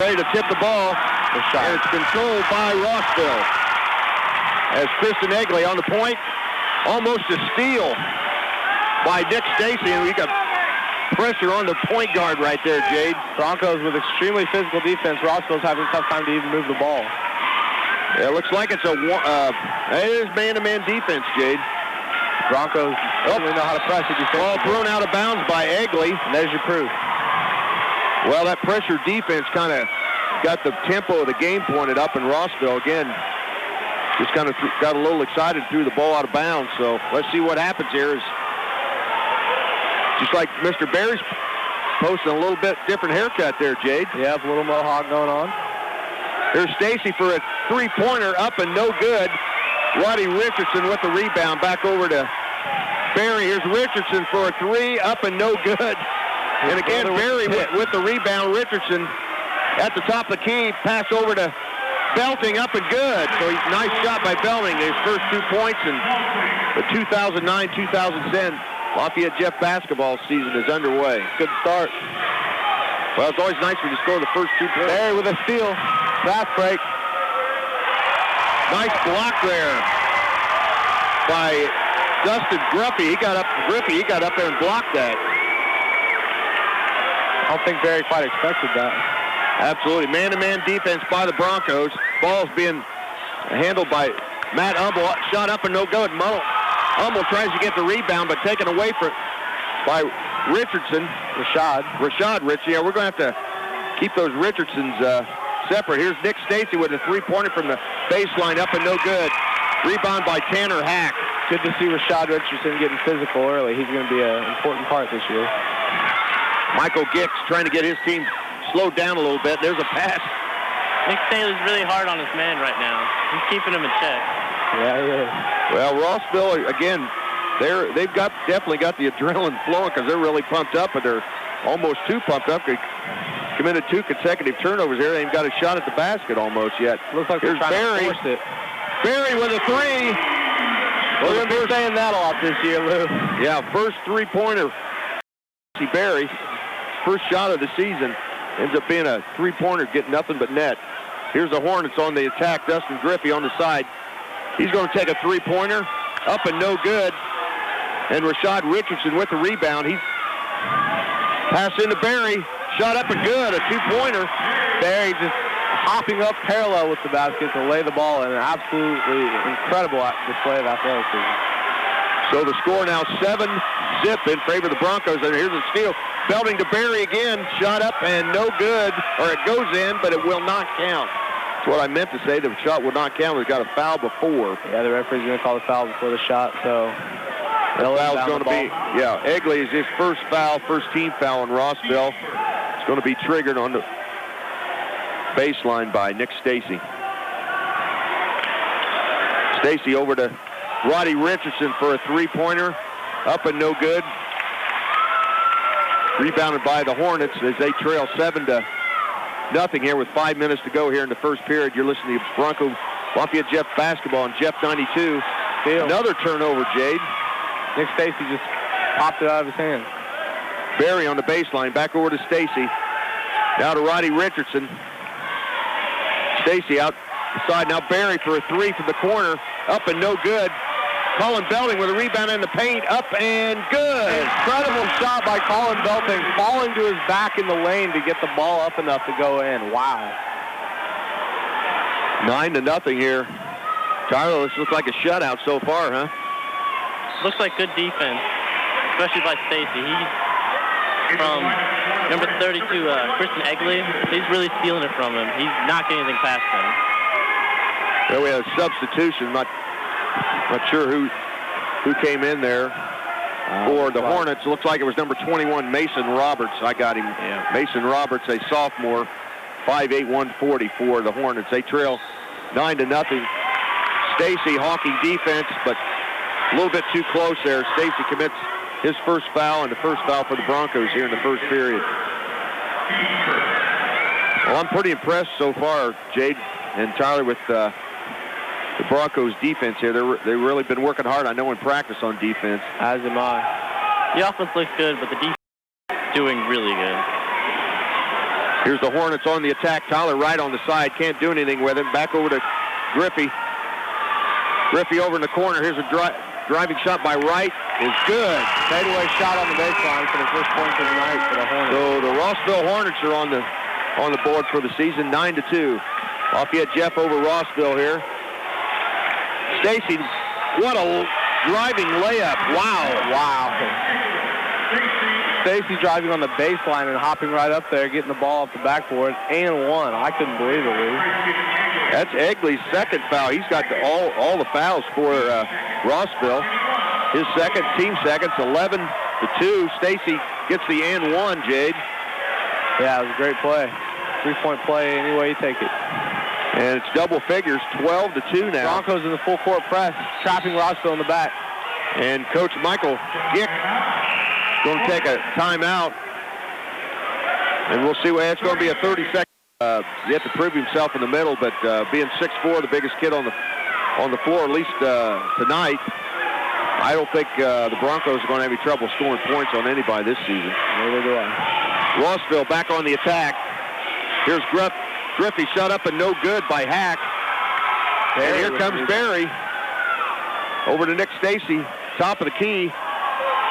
ready to tip the ball, and it's controlled by Rossville. As Kristen Egley on the point, almost a steal by Nick Stacy, and we got pressure on the point guard right there, Jade. Broncos with extremely physical defense. Rossville's having a tough time to even move the ball. Yeah, it looks like it's it is man-to-man defense, Jade. Broncos really know how to press it. Ball thrown out of bounds by Egley. And there's your proof. Well, that pressure defense kind of got the tempo of the game pointed up, and Rossville, again, just kind of got a little excited, threw the ball out of bounds. So let's see what happens here. Just like Mr. Barry's posting a little bit different haircut there, Jade. Yeah, a little mohawk going on. Here's Stacy for a three-pointer, up and no good. Roddy Richardson with the rebound, back over to Barry. Here's Richardson for a three, up and no good. And again, Barry with the rebound. Richardson at the top of the key, pass over to Belting, up and good. So nice shot by Belting. His first 2 points in the 2009-2010 Lafayette Jeff basketball season is underway. Good start. Well, it's always nice when you score the first 2 points. Barry with a steal. Fast break. Nice block there by Dustin Griffey. He got up there and blocked that. I don't think Barry quite expected that. Absolutely. Man-to-man defense by the Broncos. Ball's being handled by Matt Humble. Shot up and no good. Humble tries to get the rebound, but taken away by Richardson. Rashad Rich. Yeah, we're going to have to keep those Richardsons separate. Here's Nick Stacy with a three-pointer from the baseline, up and no good. Rebound by Tanner Hack. Good to see Rashad Richardson getting physical early. He's going to be an important part this year. Michael Gicks trying to get his team slowed down a little bit. There's a pass. Nick Staley's really hard on his man right now. He's keeping him in check. Yeah, he is. Well, Rossville, again, they've definitely got the adrenaline flowing because they're really pumped up, but they're almost too pumped up. They committed 2 consecutive turnovers here. They ain't got a shot at the basket almost yet. Looks like they're trying to force it. Barry with a three. We're going to be saying that a lot this year, Lou. Yeah, first three-pointer. Barry, first shot of the season, ends up being a three-pointer, getting nothing but net. Here's the Hornets on the attack. Dustin Griffey on the side. He's going to take a three-pointer, up and no good. And Rashad Richardson with the rebound. He's passed into Barry. Shot up and good, a two-pointer. Barry just hopping up parallel with the basket to lay the ball in. An absolutely incredible display of athleticism. So the score now 7-0 in favor of the Broncos. And here's a steal. Belting to Barry again. Shot up and no good. Or it goes in, but it will not count. That's what I meant to say. The shot will not count. We've got a foul before. Yeah, the referee's going to call the foul before the shot. So the foul's going to be, Egley is his first foul, first team foul in Rossville. It's going to be triggered on the baseline by Nick Stacy. Stacy over to Roddy Richardson for a three-pointer. Up and no good. Rebounded by the Hornets as they trail 7-0 here with 5 minutes to go here in the first period. You're listening to Bronco Lafayette Jeff basketball on Jeff 92. Another turnover, Jade. Nick Stacy just popped it out of his hand. Barry on the baseline. Back over to Stacy. Now to Roddy Richardson. Stacy outside. Now Barry for a three from the corner. Up and no good. Colin Belting with a rebound in the paint. Up and good. Incredible shot by Colin Belting. Falling to his back in the lane to get the ball up enough to go in. Wow. 9-0 here. Tyler, this looks like a shutout so far, huh? Looks like good defense, especially by Stacy. He's from number 32, Kristen Egley. He's really stealing it from him. He's not getting anything past him. Well, we had a substitution. Not sure who came in there for the Hornets. Looks like it was number 21, Mason Roberts. I got him. Yeah. Mason Roberts, a sophomore, 5'8", 140 for the Hornets. They trail 9-0. Stacy hawking defense, but a little bit too close there. Stacy commits his first foul, and the first foul for the Broncos here in the first period. Well, I'm pretty impressed so far, Jade and Tyler, with the Broncos defense here. They've really been working hard, I know, in practice on defense. As am I. The offense looks good, but the defense is doing really good. Here's the Hornets on the attack. Tyler Wright on the side. Can't do anything with him. Back over to Griffey. Griffey over in the corner. Here's a driving shot by Wright. Is good. Fadeaway shot on the baseline for the first point of the night for the Hornets. So the Rossville Hornets are on the board for the season, 9-2. Lafayette Jeff over Rossville here. Stacy, what a driving layup. Wow. Stacy driving on the baseline and hopping right up there, getting the ball off the backboard, and one. I couldn't believe it, Lou. That's Egley's second foul. He's got all the fouls for Rossville. His second, team seconds, 11-2. Stacy gets the and one, Jade. Yeah, it was a great play. Three-point play any way you take it. And it's double figures, 12-2 now. Broncos in the full court press, trapping Rossville in the back. And Coach Michael Gick going to take a timeout. And we'll see what it's going to be a 30-second. He had to prove himself in the middle, but being 6'4", the biggest kid on the floor, at least tonight, I don't think the Broncos are going to have any trouble scoring points on anybody this season. Neither do I. Rossville back on the attack. Here's Griffey shut up and no good by Hack. And here comes Barry. Over to Nick Stacy, top of the key.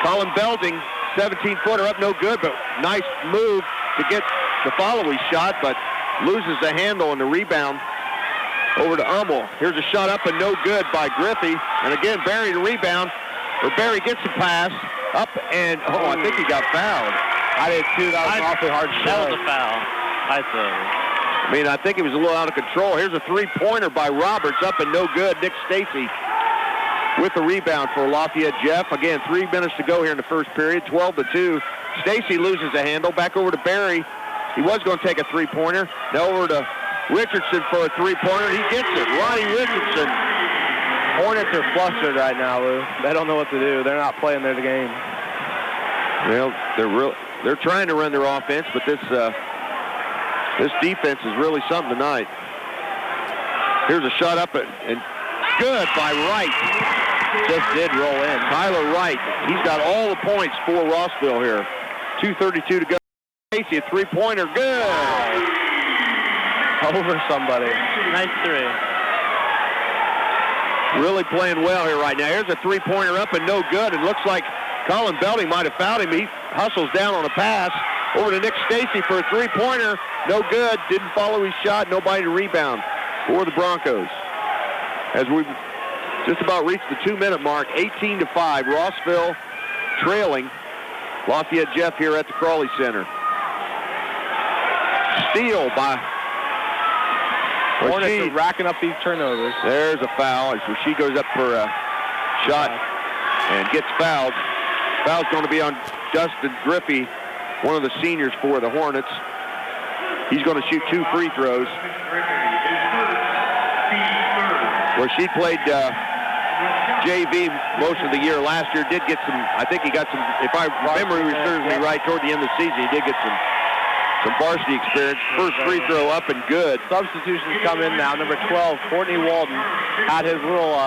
Colin Belding, 17-footer up no good, but nice move to get the follow-up shot, but loses the handle on the rebound. Over to Hummel. Here's a shot up and no good by Griffey. And again, Barry to rebound. Or Barry gets the pass up and, I think he got fouled. I did too. That was an awfully hard shot. That was a foul, I think. I mean, I think he was a little out of control. Here's a three-pointer by Roberts up and no good. Nick Stacy with the rebound for Lafayette Jeff. Again, 3 minutes to go here in the first period, 12-2. Stacy loses the handle. Back over to Barry. He was going to take a three-pointer. Now over to Richardson for a three-pointer. He gets it. Ronnie Richardson. Hornets are flustered right now, Lou. They don't know what to do. They're not playing their game. Well, they're trying to run their offense, but this defense is really something tonight. Here's a shot up and good by Wright. Just did roll in. Tyler Wright. He's got all the points for Rossville here. 2:32 to go. Stacy, a three-pointer. Good. Over somebody. Nice three. Really playing well here right now. Here's a three-pointer up and no good. It looks like Colin Belding might have fouled him. He hustles down on a pass. Over to Nick Stacy for a three-pointer. No good. Didn't follow his shot. Nobody to rebound for the Broncos. As we've just about reached the 2-minute mark, 18-5. Rossville trailing Lafayette Jeff here at the Crawley Center. Steal by Hornets are racking up these turnovers. There's a foul. So she goes up for a shot and gets fouled. Foul's going to be on Justin Griffey, one of the seniors for the Hornets. He's going to shoot 2 free throws. Where she played JV most of the year last year, did get some, I think he got some, if I remember serves me right, toward the end of the season, he did get some varsity experience. First free throw up and good. Substitutions come in now. Number 12, Courtney Walden, had his little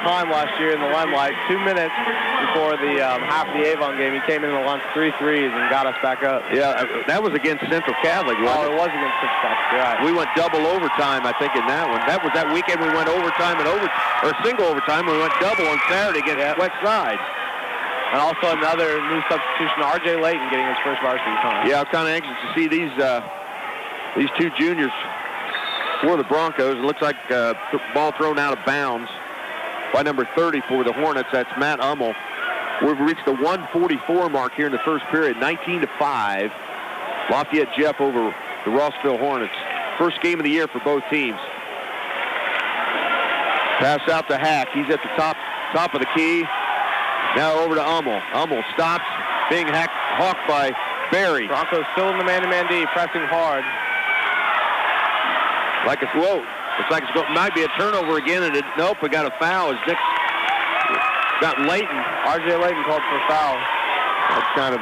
time last year in the limelight. 2 minutes before the half of the Avon game, he came in and launched 3 threes and got us back up. Yeah, that was against Central Catholic, wasn't it? It was against Central Catholic, right. We went double overtime, I think, in that one. That was that weekend we went overtime or single overtime. We went double on Saturday against West Side. And also another new substitution, R.J. Layton getting his first varsity time. Yeah, I'm kind of anxious to see these 2 juniors for the Broncos. It looks like ball thrown out of bounds by number 30 for the Hornets. That's Matt Hummel. We've reached the 1:44 mark here in the first period, 19-5. Lafayette Jeff over the Rossville Hornets. First game of the year for both teams. Pass out to Hack. He's at the top of the key. Now over to Hummel. Hummel stops, being hawked by Barry. Broncos still in the man-to-man D, pressing hard. Like it's it might be a turnover again, and nope, we got a foul. As Nick got Layton. R.J. Layton called for a foul. That's kind of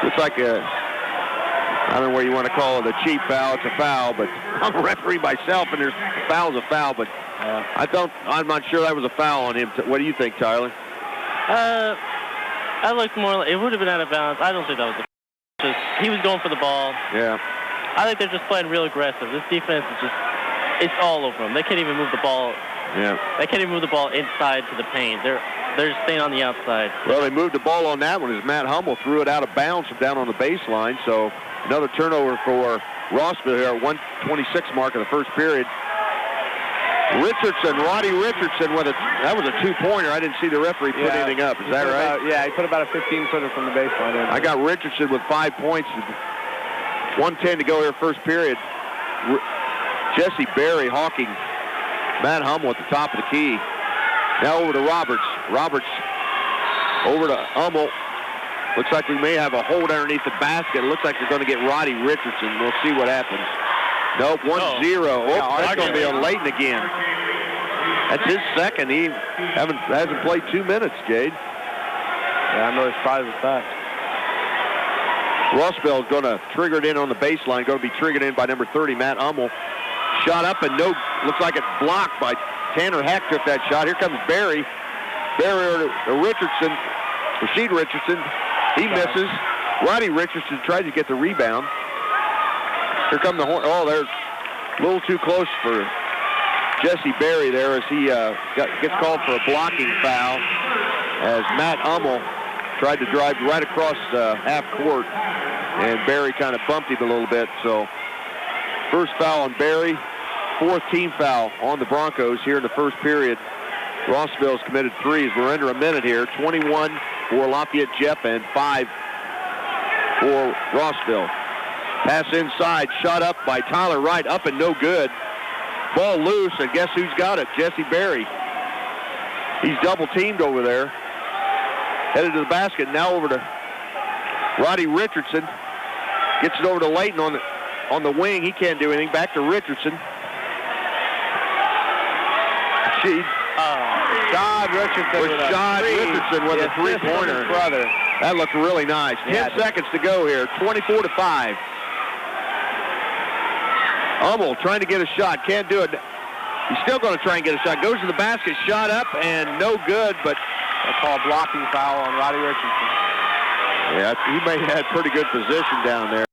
looks like I don't know what you want to call it, a cheap foul. It's a foul, but I'm a referee myself, and a foul's a foul, but I'm not sure that was a foul on him. What do you think, Tyler? I looked more like it would have been out of bounds. I don't think that was a he was going for the ball. Yeah. I think they're just playing real aggressive. This defense is just, it's all over them. They can't even move the ball. Yeah. They can't even move the ball inside to the paint. They're just staying on the outside. Well, they moved the ball on that one as Matt Hummel threw it out of bounds from down on the baseline. So another turnover for Rossville here, 1:26 mark of the first period. Roddy Richardson with that was a 2-pointer. I didn't see the referee put anything up. Is that right? He put about a 15-footer from the baseline. I got Richardson with 5 points. 1:10 to go here, first period. Jesse Berry hawking Matt Hummel at the top of the key. Now over to Roberts. Roberts over to Hummel. Looks like we may have a hold underneath the basket. It looks like they're going to get Roddy Richardson. We'll see what happens. Nope, 1-0. That's going to be on Layton again. That's his second. He hasn't played 2 minutes, Jade. Yeah, I'm really surprised with that. Rossville is going to trigger it in on the baseline. Going to be triggered in by number 30, Matt Hummel. Shot up and looks like it's blocked by Tanner Heck. Took that shot. Here comes Barry. Barry to Richardson. Rasheed Richardson. He misses. Roddy Richardson tried to get the rebound. Here come the Horn. Oh, they're a little too close for Jesse Berry there as he gets called for a blocking foul as Matt Hummel tried to drive right across half court, and Berry kind of bumped him a little bit. So first foul on Berry, fourth team foul on the Broncos here in the first period. Rossville's committed threes. We're under a minute here. 21 for Lafayette Jeff and 5 for Rossville. Pass inside, shot up by Tyler Wright, up and no good. Ball loose, and guess who's got it? Jesse Berry. He's double-teamed over there. Headed to the basket, now over to Roddy Richardson. Gets it over to Layton on the wing. He can't do anything. Back to Richardson. Rashad Richardson with a three-pointer. That looked really nice. 10 seconds to go here. 24-5. Hummel trying to get a shot. Can't do it. He's still going to try and get a shot. Goes to the basket. Shot up and no good, but they call a blocking foul on Roddy Richardson. Yeah, he may have had pretty good position down there.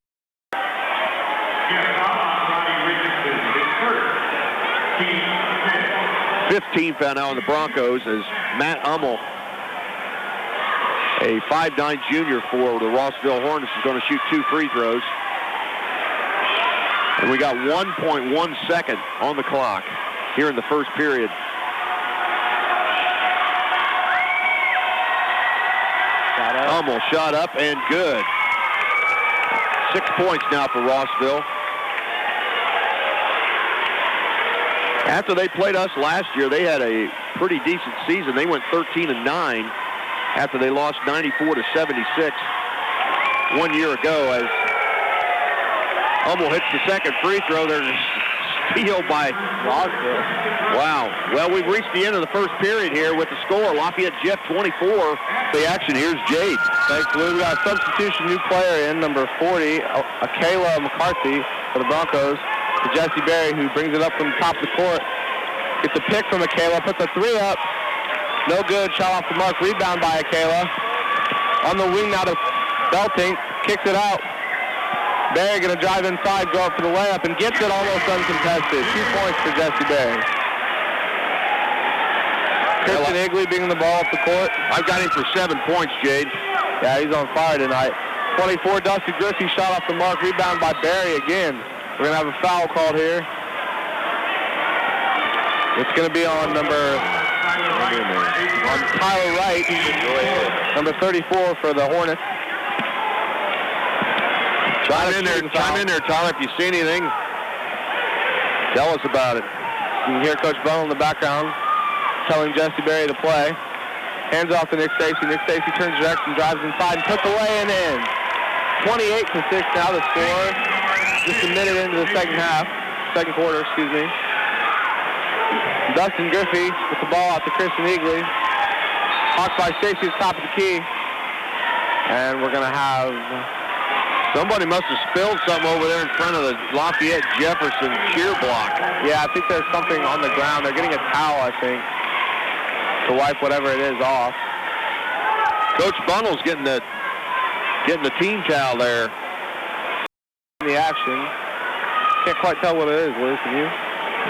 Fifth team foul now on the Broncos as Matt Hummel, a 5'9" junior for the Rossville Hornets, is going to shoot 2 free throws. And we got 1.1 second on the clock here in the first period. Hummel shot up and good. 6 points now for Rossville. After they played us last year, they had a pretty decent season. They went 13-9 after they lost 94-76 1 year ago as Hummel hits the second free throw. There's a steal by Rossville. Wow. Well, we've reached the end of the first period here with the score. Lafayette Jeff 24. The action, here's Jade. Thanks, Lou. We got a substitution new player in, number 40, Kayla McCarthy for the Broncos. To Jesse Berry, who brings it up from the top of the court. Gets a pick from Kayla, puts a 3 up. No good, shot off the mark. Rebound by Kayla. On the wing now to Belting, kicks it out. Berry going to drive inside, go up for the layup, and gets it almost uncontested. 2 points for Jesse Berry. Christian Higley bringing the ball up the court. I've got him for 7 points, Jade. Yeah, he's on fire tonight. 24, Dusty Griffey, shot off the mark. Rebound by Berry again. We're going to have a foul called here. It's going to be on Tyler Wright, number 34 for the Hornets. Chime in there, Tyler, if you see anything. Tell us about it. You can hear Coach Bell in the background telling Jesse Berry to play. Hands off to Nick Stacy. Nick Stacy turns direction, drives inside, and puts away and in. 28-6 now the score. Just a minute into the second quarter, excuse me. Dustin Griffey with the ball out to Christian Higley. Hawked by Stacy at the top of the key. And we're going to have... Somebody must have spilled something over there in front of the Lafayette Jefferson cheer block. Yeah, I think there's something on the ground. They're getting a towel, I think, to wipe whatever it is off. Coach Bunnell's getting the getting the team towel there. The action. Can't quite tell what it is, Liz, can you?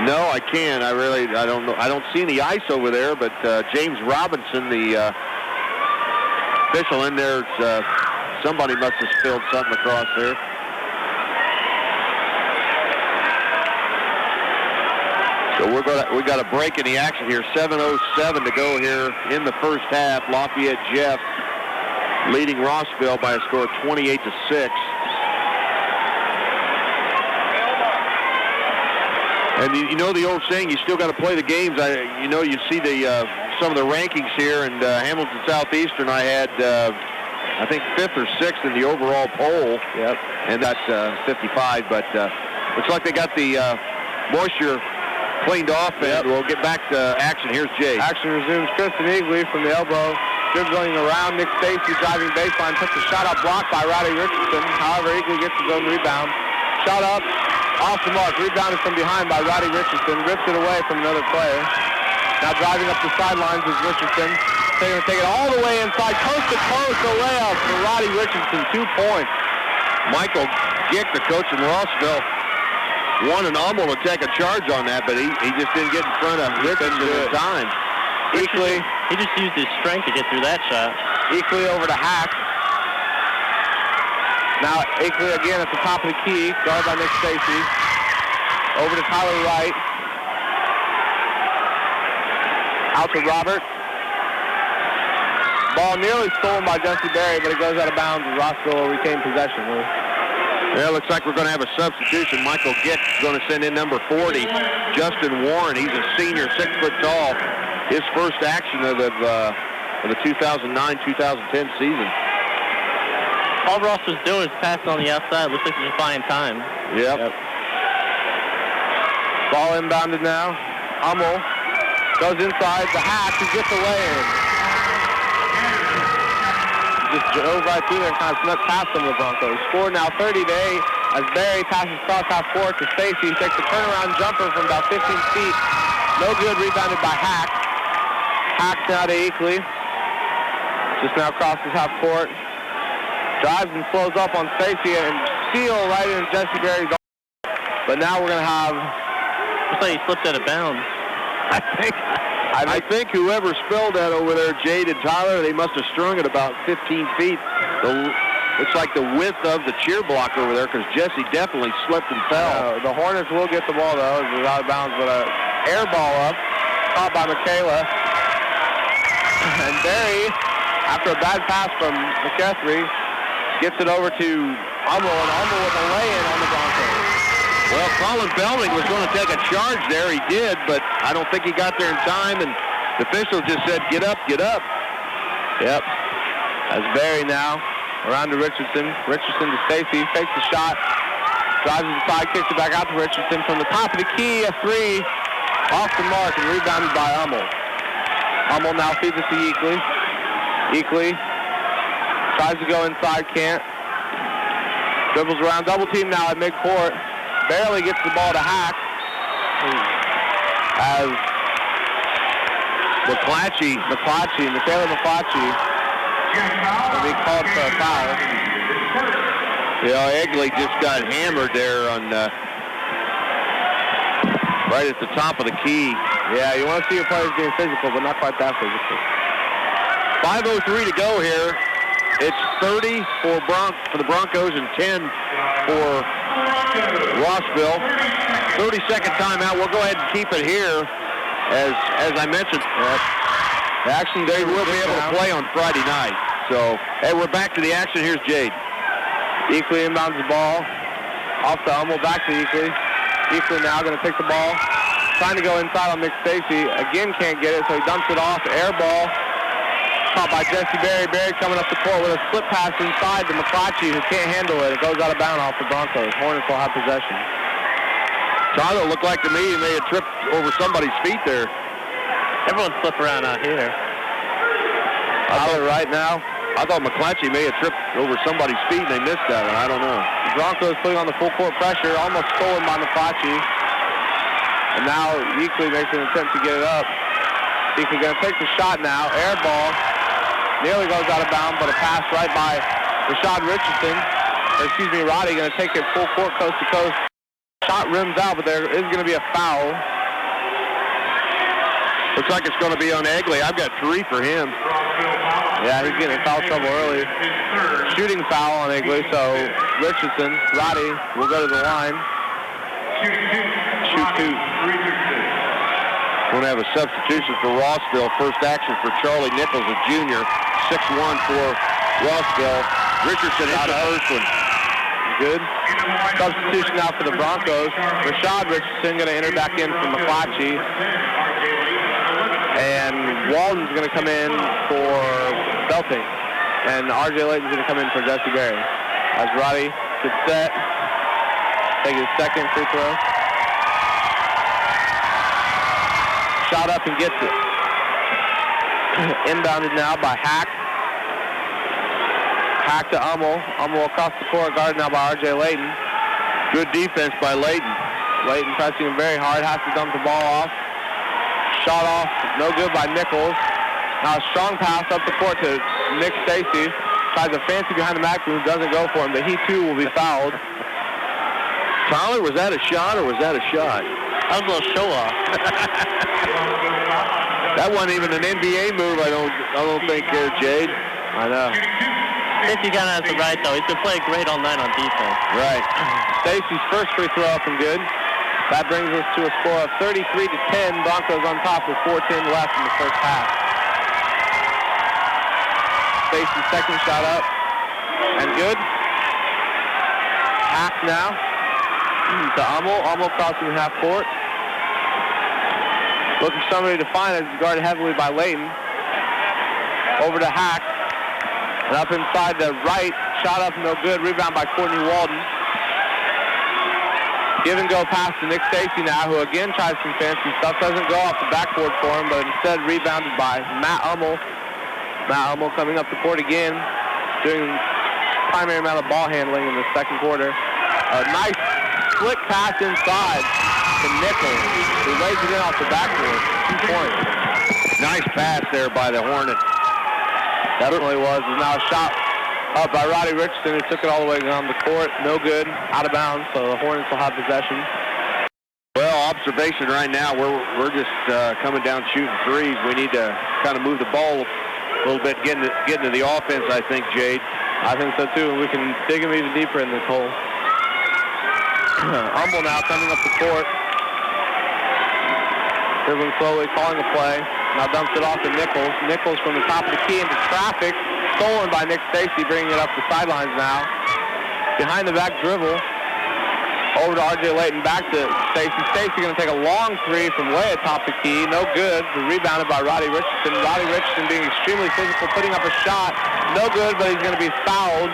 No, I can't. I don't know. I don't see any ice over there, but James Robinson, the official in there, somebody must have spilled something across there. So we got a break in the action here. 7:07 to go here in the first half. Lafayette Jeff leading Rossville by a score of 28-6. And you know the old saying, you still got to play the games. You see the some of the rankings here, and Hamilton Southeastern I had, I think, 5th or 6th in the overall poll. Yep. And that's 55, but looks like they got the moisture cleaned off, and we'll get back to action. Here's Jay. Action resumes. Kristen Eagley from the elbow, dribbling around Nick Stacy, driving baseline, puts a shot up blocked by Roddy Richardson. However, Eagley gets his own rebound. Shot up, off the mark, rebounded from behind by Roddy Richardson, rips it away from another player. Now driving up the sidelines is Richardson. They're going to take it all the way inside, coast to coast, a layup for Roddy Richardson, 2 points. Michael Gick, the coach in Rossville, wanted Hummel to take a charge on that, but he just didn't get in front of Richardson in time. Eagley, he just used his strength to get through that shot. Eagley over to Hack. Now Eagley again at the top of the key, guarded by Nick Stacy. Over to Tyler Wright. Out to Robert. Ball nearly stolen by Jesse Berry, but it goes out of bounds as Rossville will retain possession. Yeah, looks like we're going to have a substitution. Michael Gick is going to send in number 40, Justin Warren. He's a senior, 6 foot tall. His first action of the 2009-2010 season. All Ross was doing is passing on the outside. Looks like he's buying time. Yep. Ball inbounded now. Hummel goes inside the Hack. He gets away. Just drove right through there and kind of snuck past some of the Broncos. Score now 30-8 as Barry passes cross half court to Stacy. He takes a turnaround jumper from about 15 feet. No good, rebounded by Hack. Hack now to Eakley. Just now crosses half court. Drives and slows up on Stacy and steal right into Jesse Berry's arm. But now we're going to have... Looks like he slipped out of bounds. I think whoever spilled that over there, Jade and Tyler, they must have strung it about 15 feet. Looks like the width of the cheer block over there, because Jesse definitely slipped and fell. The Hornets will get the ball, though. It's out of bounds, but an air ball up. Caught by Michaela. And Barry, after a bad pass from McKessery, gets it over to Hummel, and Hummel with a lay-in on the Broncos. Well, Colin Belding was going to take a charge there. He did, but I don't think he got there in time, and the official just said, get up, get up. Yep. That's Barry now. Around to Richardson. Richardson to Stacy. Takes the shot. Drives inside, kicks it back out to Richardson. From the top of the key, a 3. Off the mark and rebounded by Hummel. Hummel now feeds it to Eakley. Eakley tries to go inside, can't. Dribbles around, double team now at midcourt. Barely gets the ball to Hack. As Michaela McClatchy will be called for a foul. Yeah, Egley just got hammered there on right at the top of the key. Yeah, you want to see your players being physical, but not quite that physical. 5:03 to go here. It's 30 for the Broncos and 10 for Rossville. 30-second timeout. We'll go ahead and keep it here. As I mentioned, the action they will be able to play on Friday night. So, hey, we're back to the action. Here's Jade. Eakley inbounds the ball. Off to Hummel, back to Eakley. Eakley now going to take the ball. Trying to go inside on Nick Stacy. Again, can't get it, so he dumps it off. Air ball. Caught by Jesse Berry. Berry coming up the court with a slip pass inside to McClatchy, who can't handle it. It goes out of bounds off the Broncos. Hornets will have possession. Tyler looked like to me he may have tripped over somebody's feet there. Everyone's slipping around out here. Tyler right now. I thought McClatchy may have tripped over somebody's feet and they missed that one. I don't know. The Broncos putting on the full court pressure, almost stolen by McClatchy. And now Eakley makes an attempt to get it up. Eakley going to take the shot now. Air ball. Nearly goes out of bounds, but a pass right by Roddy going to take it full court, coast to coast. Shot rims out, but there is going to be a foul. Looks like it's going to be on Egley. I've got 3 for him. Yeah, he's getting in foul trouble early. Shooting foul on Egley, so Richardson, Roddy will go to the line. Shoot 2. We're going to have a substitution for Rossville. First action for Charlie Nichols, a junior. 6-1 for Rossville. Richardson hit the first one. Good. Substitution now for the Broncos. Rashad Richardson going to enter back in from McClatchy. And Walden's going to come in for Belting. And R.J. Layton's going to come in for Jesse Berry. As Roddy gets set. Take his second free throw. Shot up and gets it. Inbounded now by Hack. Hack to Hummel. Hummel across the court, guarded now by R.J. Layton. Good defense by Layton. Layton pressing him very hard, has to dump the ball off. Shot off, no good by Nichols. Now a strong pass up the court to Nick Stacy. Tries a fancy behind the back move, doesn't go for him, but he too will be fouled. Tyler, was that a shot or was that a shot? That was a little show off. That wasn't even an NBA move, I don't think, Jade. I know. Stacy kind of has the right, though. He's been playing great all night on defense. Right. Stacy's first free throw up and good. That brings us to a score of 33-10. Broncos on top with 4:10 left in the first half. Stacy's second shot up and good. Hack now to Hummel. Hummel crossing half court. Looking for somebody to find as he's guarded heavily by Layton. Over to Hack. And up inside the right. Shot up, no good. Rebound by Courtney Walden. Give and go pass to Nick Stacy now, who again tries some fancy stuff. Doesn't go off the backboard for him, but instead rebounded by Matt Hummel. Matt Hummel coming up the court again, doing primary amount of ball handling in the second quarter. A nice slick pass inside to Nichols, who lays it in off the backboard. 2 points. Nice pass there by the Hornet. Definitely was. There's now a shot up by Roddy Richardson, who took it all the way down the court. No good. Out of bounds, so the Hornets will have possession. Well, observation right now, we're just coming down shooting threes. We need to kind of move the ball a little bit, get into the offense, I think, Jade. I think so, too, and we can dig him even deeper in this hole. Hummel now coming up the court. Dribbling slowly, calling a play. Now dumps it off to Nichols. Nichols from the top of the key into traffic. Stolen by Nick Stacy, bringing it up the sidelines now. Behind the back dribble. Over to R.J. Layton, back to Stacy. Stacy going to take a long three from way atop the key. No good. Rebounded by Roddy Richardson. Roddy Richardson being extremely physical, putting up a shot. No good, but he's going to be fouled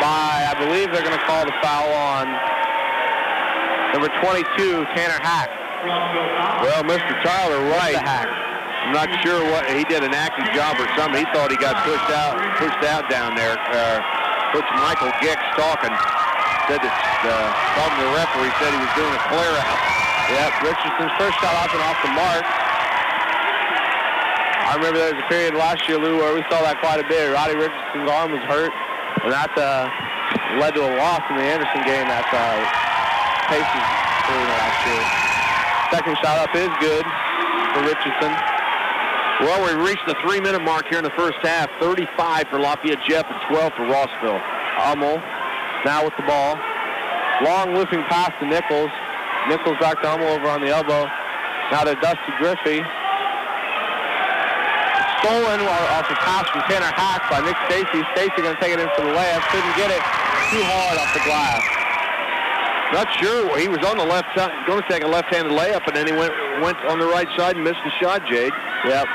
by, I believe they're going to call the foul on number 22, Tanner Hack. Well, Mr. Tyler Wright, I'm not sure what, he did an acting job or something. He thought he got pushed out down there. Coach Michael Gicks talking, said that, talking to the referee, said he was doing a clear out. Yep, Richardson's first shot off and off the mark. I remember there was a period last year, Lou, where we saw that quite a bit. Roddy Richardson's arm was hurt, and that led to a loss in the Anderson game at Pacers last year. Second shot up is good for Richardson. Well, we reached the 3-minute mark here in the first half. 35 for Lafayette Jeff and 12 for Rossville. Hummel now with the ball. Long looping pass to Nichols. Nichols back to Hummel over on the elbow. Now to Dusty Griffey. Stolen off the pass from Tanner Hack by Nick Stacy. Stacy going to take it in for the layup. Couldn't get it. Too hard off the glass. Not sure. He was on the left side, going to take a left-handed layup, and then he went on the right side and missed the shot, Jade. Yep.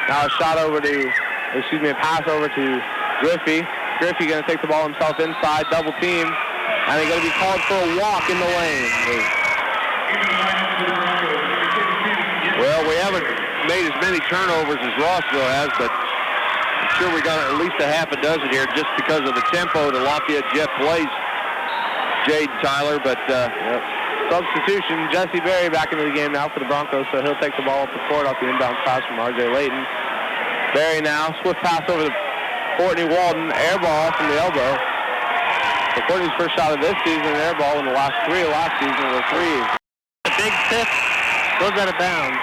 Now a pass over to Griffey. Griffey going to take the ball himself inside, double team, and they're going to be called for a walk in the lane. Well, we haven't made as many turnovers as Rossville has, but I'm sure we got at least a half a dozen here just because of the tempo that Lafayette Jeff plays. Jade, Tyler, but substitution. Jesse Berry back into the game now for the Broncos, so he'll take the ball up the court off the inbound pass from R.J. Layton. Berry now, swift pass over to Courtney Walden, air ball from the elbow. So Courtney's first shot of this season, an air ball, in the last three of last season were threes. A big tip, goes out of bounds.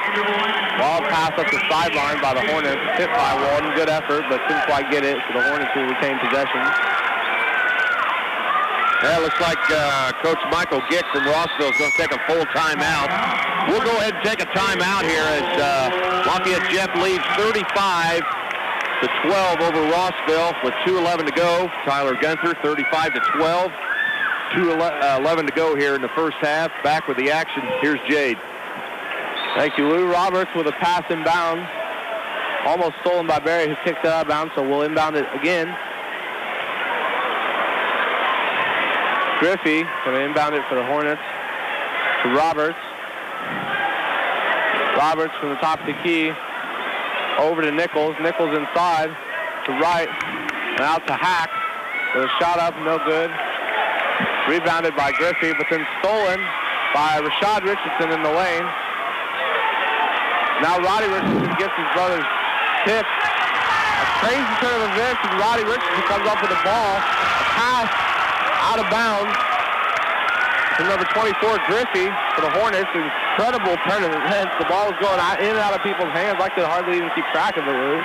Wild pass up the sideline by the Hornets, hit by Walden, good effort, but couldn't quite get it, so the Hornets will retain possession. Yeah, looks like Coach Michael Gick from Rossville is going to take a full timeout. We'll go ahead and take a timeout here as Lafayette Jeff leads 35-12 over Rossville with 2:11 to go. Tyler Gunther 35-12. 2:11 to go here in the first half. Back with the action. Here's Jade. Thank you, Lou. Roberts with a pass inbounds. Almost stolen by Barry, who kicked it out of bounds, so we'll inbound it again. Griffey going to inbound it for the Hornets to Roberts. Roberts from the top of the key over to Nichols. Nichols inside to Wright and out to Hack. With a shot up, no good. Rebounded by Griffey, but then stolen by Rashad Richardson in the lane. Now Roddy Richardson gets his brother's tip. A crazy turn of events, and Roddy Richardson comes up with the ball. A pass out of bounds to number 24, Griffey, for the Hornets. Incredible turn of events. The ball was going in and out of people's hands. I could hardly even keep track of it, Lou.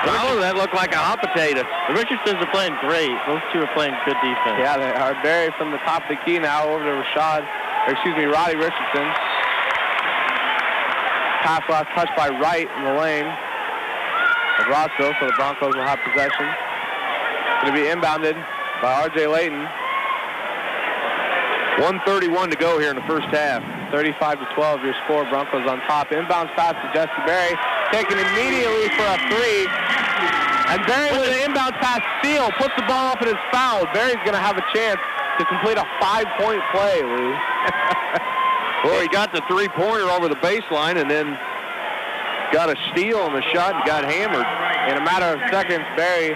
Oh, that looked like a hot potato. The Richardsons are playing great. Those two are playing good defense. Yeah, they are. Barry from the top of the key now over to Roddy Richardson. Pass last touch by Wright in the lane of Rossville, so the Broncos will have possession. Going to be inbounded by R.J. Layton. 1:31 to go here in the first half. 35-12, your score. Broncos on top. Inbounds pass to Jesse Barry. Taken immediately for a three. And Barry with an inbound pass steal. Puts the ball up and is fouled. Barry's going to have a chance to complete a 5-point play, Lou. Well, he got the three-pointer over the baseline and then got a steal on the shot and got hammered. In a matter of seconds, Barry,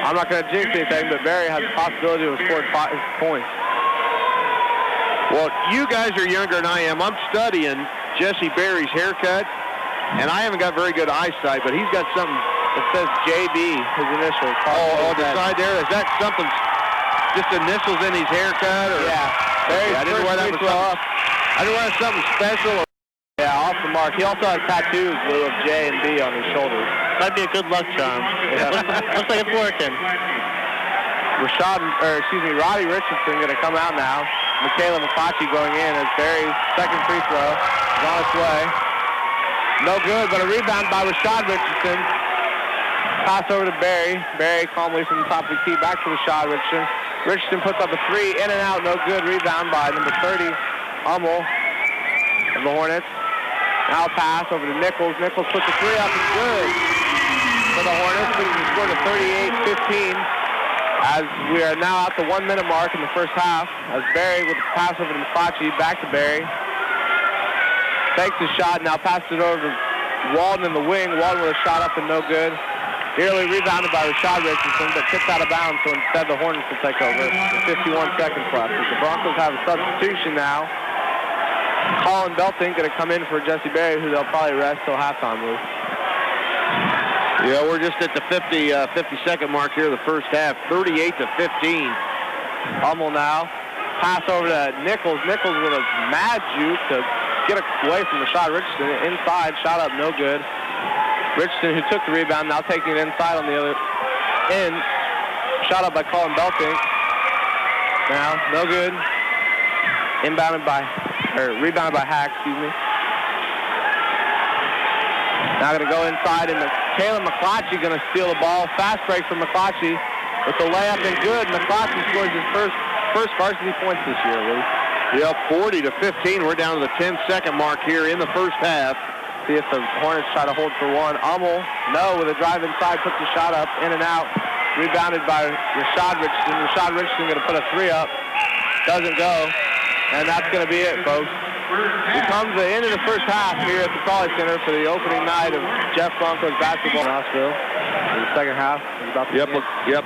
I'm not going to jinx anything, but Barry has the possibility to score 5 points. Well, you guys are younger than I am. I'm studying Jesse Barry's haircut, and I haven't got very good eyesight, but he's got something that says JB, his initials. Oh, the side there, is that something, just initials in his haircut? Or? Yeah. Okay, I didn't know where that was something. I didn't want something special. Yeah, off the mark. He also has tattoos, Lou, of J and B on his shoulders. Might be a good luck charm. Yeah. Looks like it's working. Roddy Richardson going to come out now. Michaela McClatchy going in as Barry's second free throw is on its way. No good, but a rebound by Rashad Richardson. Pass over to Barry. Barry calmly from the top of the key back to Rashad Richardson. Richardson puts up a three, in and out, no good. Rebound by number 30, Hummel of the Hornets. Now pass over to Nichols. Nichols puts a three up and good for the Hornets, putting the score to 38-15. As we are now at the 1-minute mark in the first half, as Barry with the pass over to McClatchy, back to Barry. Takes the shot, now passes it over to Walden in the wing. Walden with a shot up and no good. Nearly rebounded by Rashad Richardson, but tipped out of bounds, so instead the Hornets will take over with 51 seconds left. As the Broncos have a substitution now. Colin Belting going to come in for Jesse Barry, who they'll probably rest till halftime, Lou. Yeah, we're just at the 50-second mark here of the first half, 38-15. Hummel now. Pass over to Nichols. Nichols with a mad juke to get away from the shot. Richardson inside, shot up, no good. Richardson, who took the rebound, now taking it inside on the other end. Shot up by Colin Belting. Now, no good. Rebounded by Hack, excuse me. Now going to go inside, and Caleb McClatchy going to steal the ball. Fast break from McClatchy with the layup and good. McClatchy scores his first varsity points this year, Lou. Yep, 40-15. We're down to the 10-second mark here in the first half. See if the Hornets try to hold for one. Hummel, no, with a drive inside, puts the shot up, in and out. Rebounded by Rashad Richardson. Rashad Richardson going to put a three up. Doesn't go. And that's going to be it, folks. It comes the end of the first half here at the College Center for the opening night of Jeff Broncos basketball in Rossville. The second half is about to begin.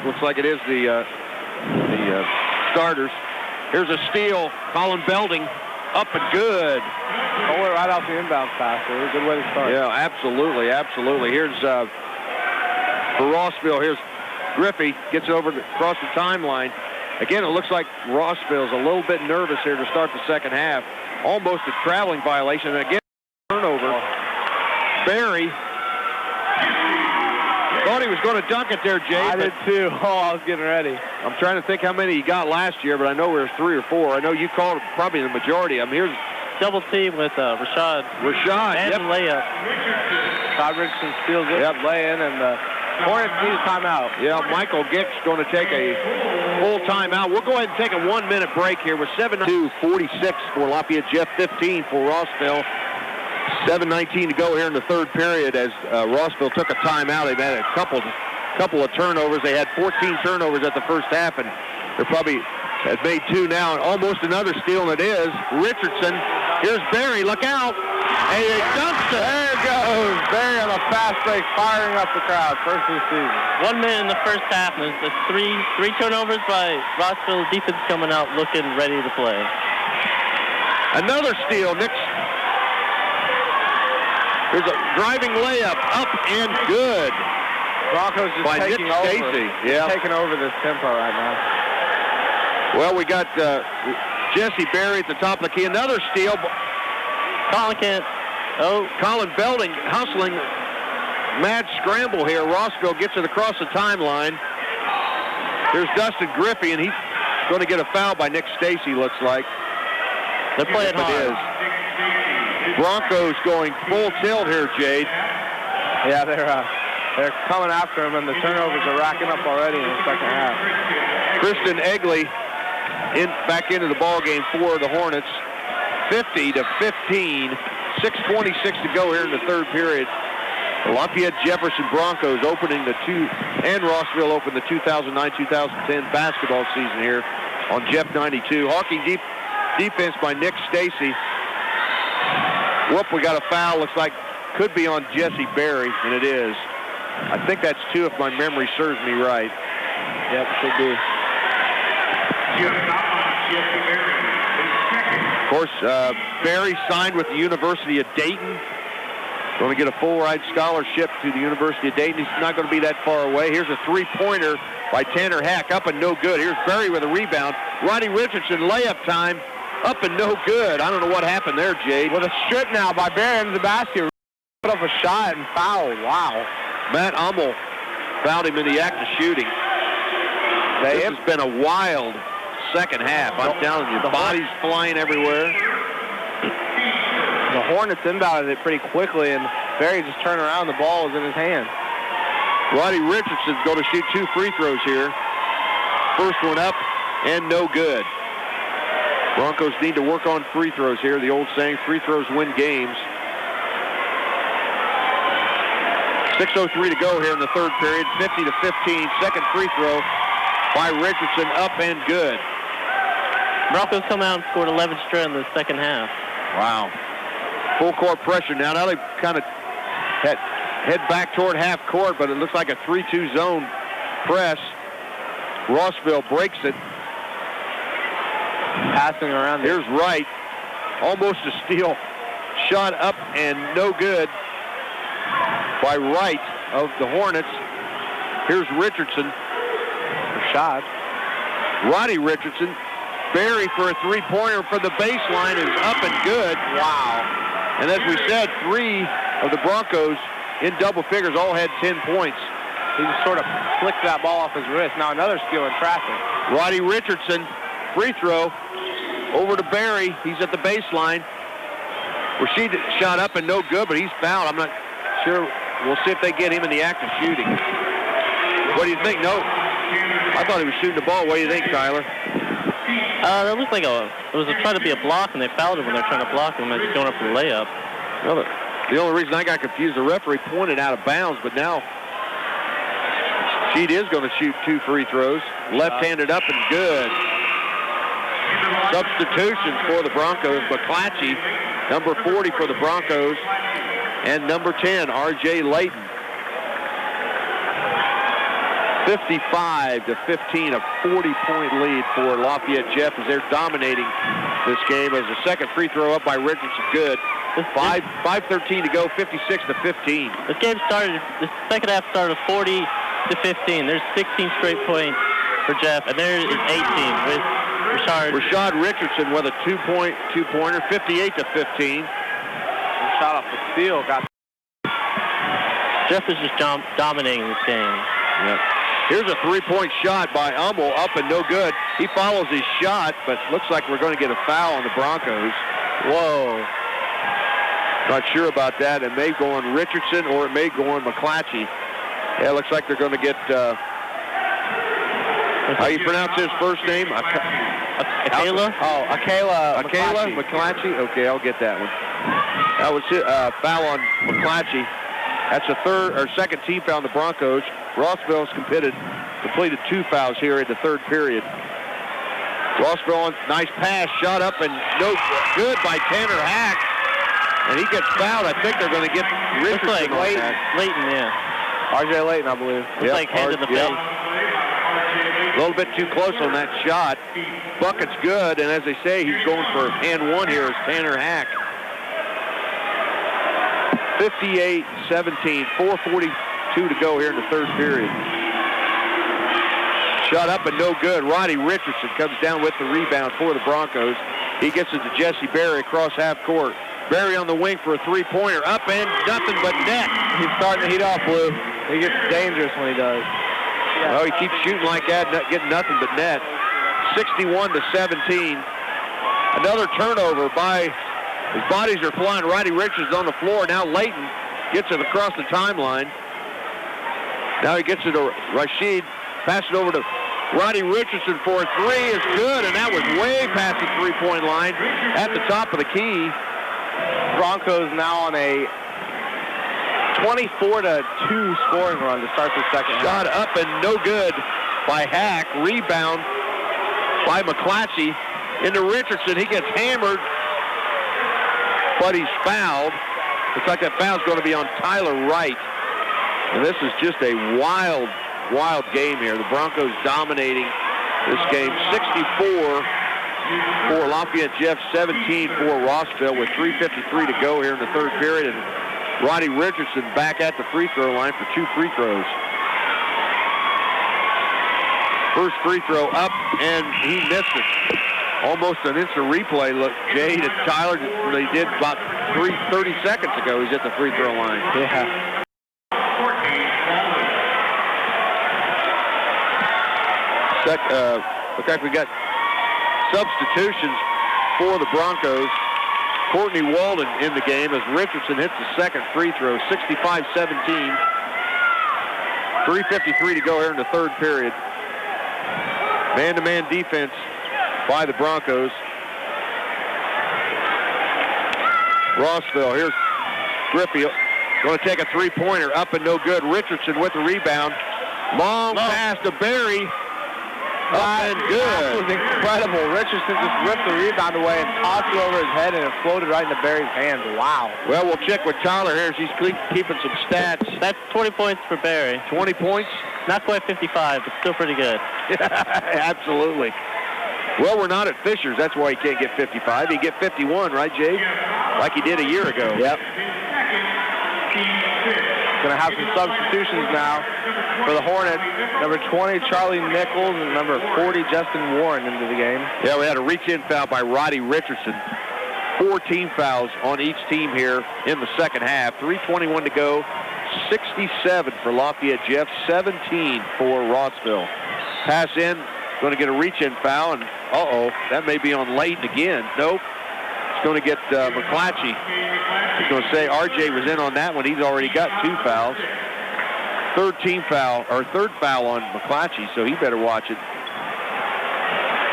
Looks like it is the starters. Here's a steal. Colin Belding up and good. Stole it right off the inbound pass. So a good way to start. Yeah, absolutely. Here's for Rossville. Here's Griffey gets over across the timeline. Again, it looks like Rossville's a little bit nervous here to start the second half. Almost a traveling violation. And again, turnover. Barry thought he was going to dunk it there, Jay. I did too. Oh, I was getting ready. I'm trying to think how many he got last year, but I know there was 3 or 4. I know you called probably the majority of them. Here's double team with Rashad. And yep. Layup. Todd Richardson steals it, lay in, and the Hornets need a timeout. Yeah, Michael Gick's going to take a full timeout. We'll go ahead and take a 1-minute break here with 7:46 for Lafayette Jeff, 15 for Rossville. 7:19 to go here in the third period as Rossville took a timeout. They've had a couple of turnovers. They had 14 turnovers at the first half, and they're probably has made 2 now. And almost another steal, and it is Richardson. Here's Barry. Look out. And he dunks it. There it goes. Barry on a fast break, firing up the crowd. First of the season. 1 minute in the first half, and there's three turnovers by Rossville. Defense coming out looking ready to play. Another steal. There's a driving layup, up and good. Broncos just by taking Nick over. Stacy. Yeah, taking over this tempo right now. Well, we got Jesse Barry at the top of the key. Another steal. Colin Belding hustling. Mad scramble here. Rossville gets it across the timeline. Here's Dustin Griffey, and he's going to get a foul by Nick Stacy, looks like. They're playing hard. It is. Broncos going full tilt here, Jade. Yeah, they're coming after him, and the turnovers are racking up already in the second half. Kristen Egley back into the ball game for the Hornets. 50-15. 6:26 to go here in the third period. The Lafayette Jefferson Broncos opening and Rossville opened the 2009-2010 basketball season here on Jeff 92. Hawking defense by Nick Stacy. Whoop, we got a foul. Looks like could be on Jesse Barry, and it is. I think that's 2 if my memory serves me right. Yep, should be. Of course, Barry signed with the University of Dayton. Going to get a full-ride scholarship to the University of Dayton. He's not going to be that far away. Here's a 3-pointer by Tanner Hack. Up and no good. Here's Barry with a rebound. Rodney Richardson, layup time. Up and no good. I don't know what happened there, Jade. With a strip now by Barry into the basket. Put up a shot and foul. Wow. Matt Ummel fouled him in the act of shooting. This has been a wild second half. I'm telling you, bodies flying everywhere. The Hornets inbounded it pretty quickly, and Barry just turned around. The ball was in his hand. Roddy Richardson's going to shoot 2 free throws here. First one up and no good. Broncos need to work on free throws here. The old saying, free throws win games. 6:03 to go here in the third period. 50-15. Second free throw by Richardson, up and good. Broncos come out and scored 11 straight in the second half. Wow. Full court pressure now. Now they kind of head back toward half court, but it looks like a 3-2 zone press. Rossville breaks it. Passing around. Here's Wright. Almost a steal. Shot up and no good by Wright of the Hornets. Here's Richardson. Shot. Roddy Richardson. Barry for a 3-pointer from the baseline is up and good. Wow. And as we said, 3 of the Broncos in double figures all had 10 points. He just sort of flicked that ball off his wrist. Now another steal in traffic. Roddy Richardson, free throw. Over to Barry. He's at the baseline. Rashid shot up and no good, but he's fouled. I'm not sure. We'll see if they get him in the act of shooting. What do you think? No. I thought he was shooting the ball. What do you think, Tyler? It looked like it was trying to be a block, and they fouled him when they're trying to block him. It's going up for the layup. Well, the only reason I got confused, the referee pointed out of bounds, but now Sheed is going to shoot 2 free throws. Left-handed up and good. Substitutions for the Broncos. McClatchy, number 40 for the Broncos, and number 10, R.J. Layton. 55-15, a 40-point lead for Lafayette Jeff as they're dominating this game as the second free throw up by Richardson. Good. 5:13 to go, 56-15. This game started, the second half started 40, to 15. There's 16 straight points for Jeff, and there is 18 with Rashad Richardson with a two-pointer, 58 to 15. Shot off the steal. Jeff is just dominating this game. Yep. Here's a three-point shot by Hummel, up and no good. He follows his shot, but looks like we're going to get a foul on the Broncos. Whoa. Not sure about that. It may go on Richardson or it may go on McClatchy. Yeah, it looks like they're going to get, how you pronounce his first name? Akela? Oh, Akela McClatchy. Okay, I'll get that one. That was foul on McClatchy. That's a second team foul on the Broncos. Rossville's completed 2 fouls here in the third period. Rossville, nice pass, shot up and no good by Tanner Hack. And he gets fouled. I think they're going to get Richardson like on that. Leighton, yeah. R.J. Leighton, I believe. It's like hand in the face. A little bit too close on that shot. Bucket's good, and as they say, he's going for and one here is Tanner Hack. 58-17, 4:42 to go here in the third period. Shot up and no good. Roddy Richardson comes down with the rebound for the Broncos. He gets it to Jesse Berry across half court. Berry on the wing for a three-pointer. Up and nothing but net. He's starting to heat off, Blue. He gets dangerous when he does. Well, he keeps shooting like that, getting nothing but net. 61-17. Another turnover by, his bodies are flying. Roddy Richards on the floor. Now Leighton gets it across the timeline. Now he gets it to Rashid. Pass it over to Roddy Richardson for a three. Is good, and that was way past the three-point line at the top of the key. Broncos now on a 24-2 scoring run to start the second half. Shot up and no good by Hack. Rebound by McClatchy into Richardson. He gets hammered, but he's fouled. Looks like that foul's going to be on Tyler Wright. And this is just a wild game here. The Broncos dominating this game. 64 for Lafayette Jeff, 17 for Rossville with 3:53 to go here in the third period. And Roddy Richardson back at the free throw line for 2 free throws. First free throw up, and he missed it. Almost an instant replay. Look, Jade and Tyler, they did about 30 seconds ago. He's at the free throw line. Yeah. Looks like we got substitutions for the Broncos. Courtney Walden in the game as Richardson hits the second free throw, 65-17. 3:53 to go here in the third period. Man-to-man defense by the Broncos. Rossville, here's Griffey, going to take a three-pointer, up and no good. Richardson with the rebound. Long pass to Berry. Up and good. That was incredible. Richardson just ripped the rebound away and tossed it over his head, and it floated right into Berry's hands. Wow. Well, we'll check with Tyler here as he's keeping some stats. That's 20 points for Berry. 20 points? Not quite 55, but still pretty good. Absolutely. Well, we're not at Fisher's. That's why he can't get 55. He get 51, right, Jay? Like he did a year ago. Yep. Going to have some substitutions now for the Hornets. Number 20, Charlie Nichols, and number 40, Justin Warren into the game. Yeah, we had a reach-in foul by Roddy Richardson. 4 team fouls on each team here in the second half. 3:21 to go. 67 for Lafayette Jeff, 17 for Rossville. Pass in, going to get a reach-in foul, and that may be on Leighton again. Nope. It's going to get McClatchy. He's going to say RJ was in on that one. He's already got 2 fouls. Third foul on McClatchy, so he better watch it.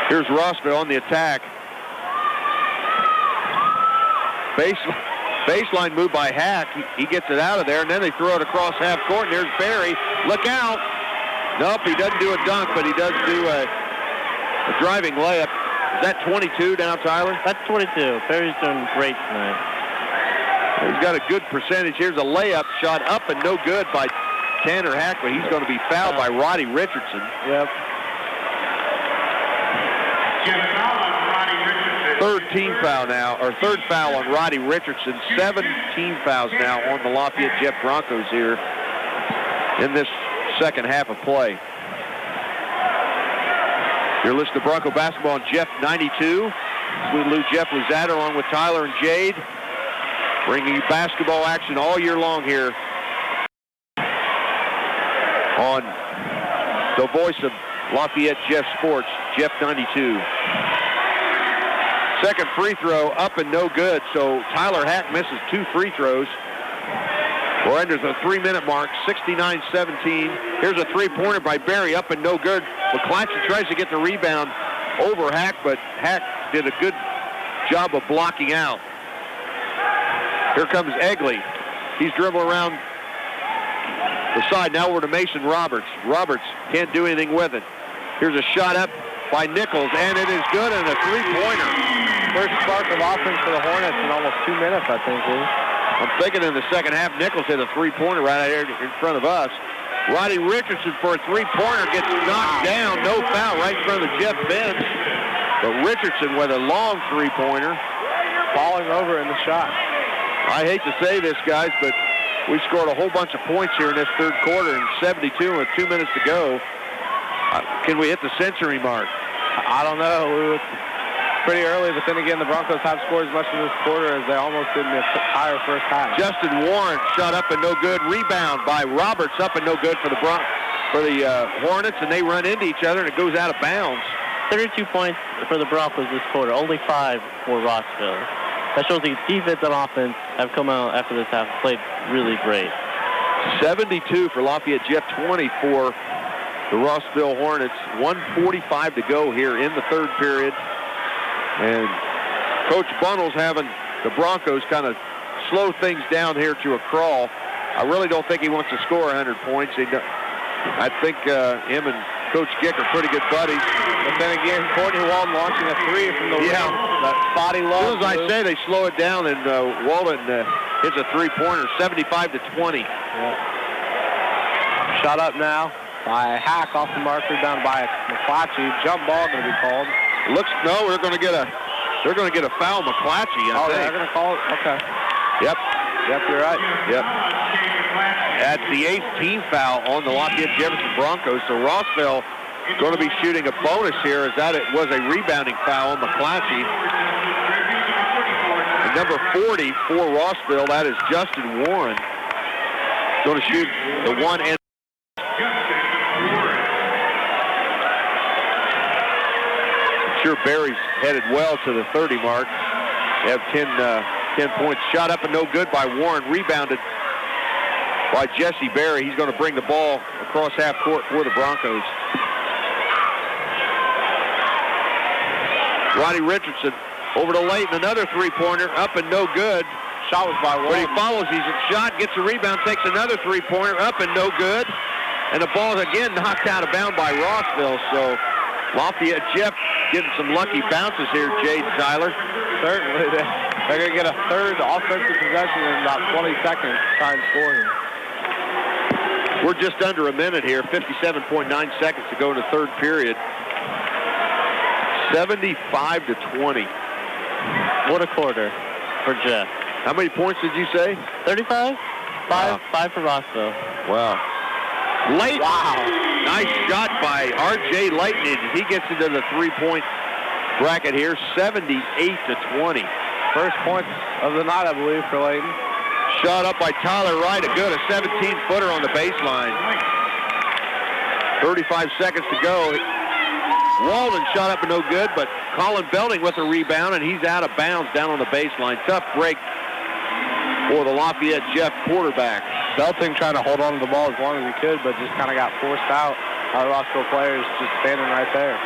Here's Rossville on the attack. Baseline move by Hack. He gets it out of there, and then they throw it across half court, and there's Berry. Look out. Nope, he doesn't do a dunk, but he does do a driving layup. Is that 22 now, Tyler? That's 22. Berry's doing great tonight. He's got a good percentage. Here's a layup shot up and no good by Tanner Hack, but he's going to be fouled by Roddy Richardson. Yep. Third foul on Roddy Richardson. 7 team fouls now on the Lafayette Jeff Broncos here in this second half of play. You're listening to Bronco Basketball on Jeff 92. We Lou Jeff Luzatter along with Tyler and Jade, bringing you basketball action all year long here on the voice of Lafayette Jeff Sports, Jeff 92. Second free throw up and no good, so Tyler Hack misses 2 free throws. We're under the 3-minute mark, 69-17. Here's a three-pointer by Berry, up and no good. McClatchy tries to get the rebound over Hack, but Hack did a good job of blocking out. Here comes Egley. He's dribbling around the side. Now over to Mason Roberts. Roberts can't do anything with it. Here's a shot up by Nichols, and it is good, and a three-pointer. First spark of offense for the Hornets in almost 2 minutes, I think, Lou. I'm thinking in the second half, Nichols hit a three-pointer right here in front of us. Roddy Richardson for a three-pointer gets knocked down. No foul right in front of the Jeff bench. But Richardson with a long three-pointer. Falling over in the shot. I hate to say this, guys, but we scored a whole bunch of points here in this third quarter, and 72 with 2 minutes to go. Can we hit the century mark? I don't know. It's pretty early, but then again, the Broncos have scored as much in this quarter as they almost did in the entire first half. Justin Warren shot up and no good. Rebound by Roberts, up and no good for the Hornets, and they run into each other, and it goes out of bounds. 32 points for the Broncos this quarter, only 5 for Rossville. That shows the defense and offense have come out after this half, played really great. 72 for Lafayette Jeff, 20 for the Rossville Hornets. 1:45 to go here in the third period. And Coach Bunnell's having the Broncos kind of slow things down here to a crawl. I really don't think he wants to score 100 points. I think him and Coach Gick are pretty good buddies. But then again, Courtney Walden launching a three from the wing. That spot he loves. As soon as I say, they slow it down, and Walden hits a three-pointer, 75-20. Yeah. Shot up now by Hack off the marker, down by McClatchy. Jump ball going to be called. They're going to get a foul, McClatchy. I think. They're going to call it. Okay. Yep, you're right. Yep. That's the 8th team foul on the Lafayette Jefferson Broncos. So Rossville going to be shooting a bonus here, as that it was a rebounding foul on McClatchy. And number 40 for Rossville, that is Justin Warren, going to shoot the one and. I'm sure Barry's headed well to the 30 mark. They have 10 points. Shot up and no good by Warren. Rebounded by Jesse Berry. He's going to bring the ball across half court for the Broncos. Roddy Richardson over to Layton. Another three-pointer. Up and no good. Shot was by Warren. But he follows. He's a shot, gets a rebound, takes another three-pointer. Up and no good. And the ball is again knocked out of bounds by Rossville. So Lafayette Jeff getting some lucky bounces here, Jade Tyler. Certainly. They're going to get a third offensive possession in about 20 seconds to try and score here. We're just under a minute here, 57.9 seconds to go in the third period. 75-20. What a quarter for Jeff. How many points did you say? 35? Five for Rossville. Wow. Layton. Wow. Nice shot by R.J. Layton. He gets into the three-point bracket here, 78-20. First point of the night, I believe, for Layton. Shot up by Tyler Wright, a 17-footer on the baseline. 35 seconds to go. Walden shot up and no good, but Colin Belding with a rebound, and he's out of bounds down on the baseline. Tough break for the Lafayette Jeff quarterback. Belting trying to hold on to the ball as long as he could, but just kind of got forced out by the Rossville players just standing right there.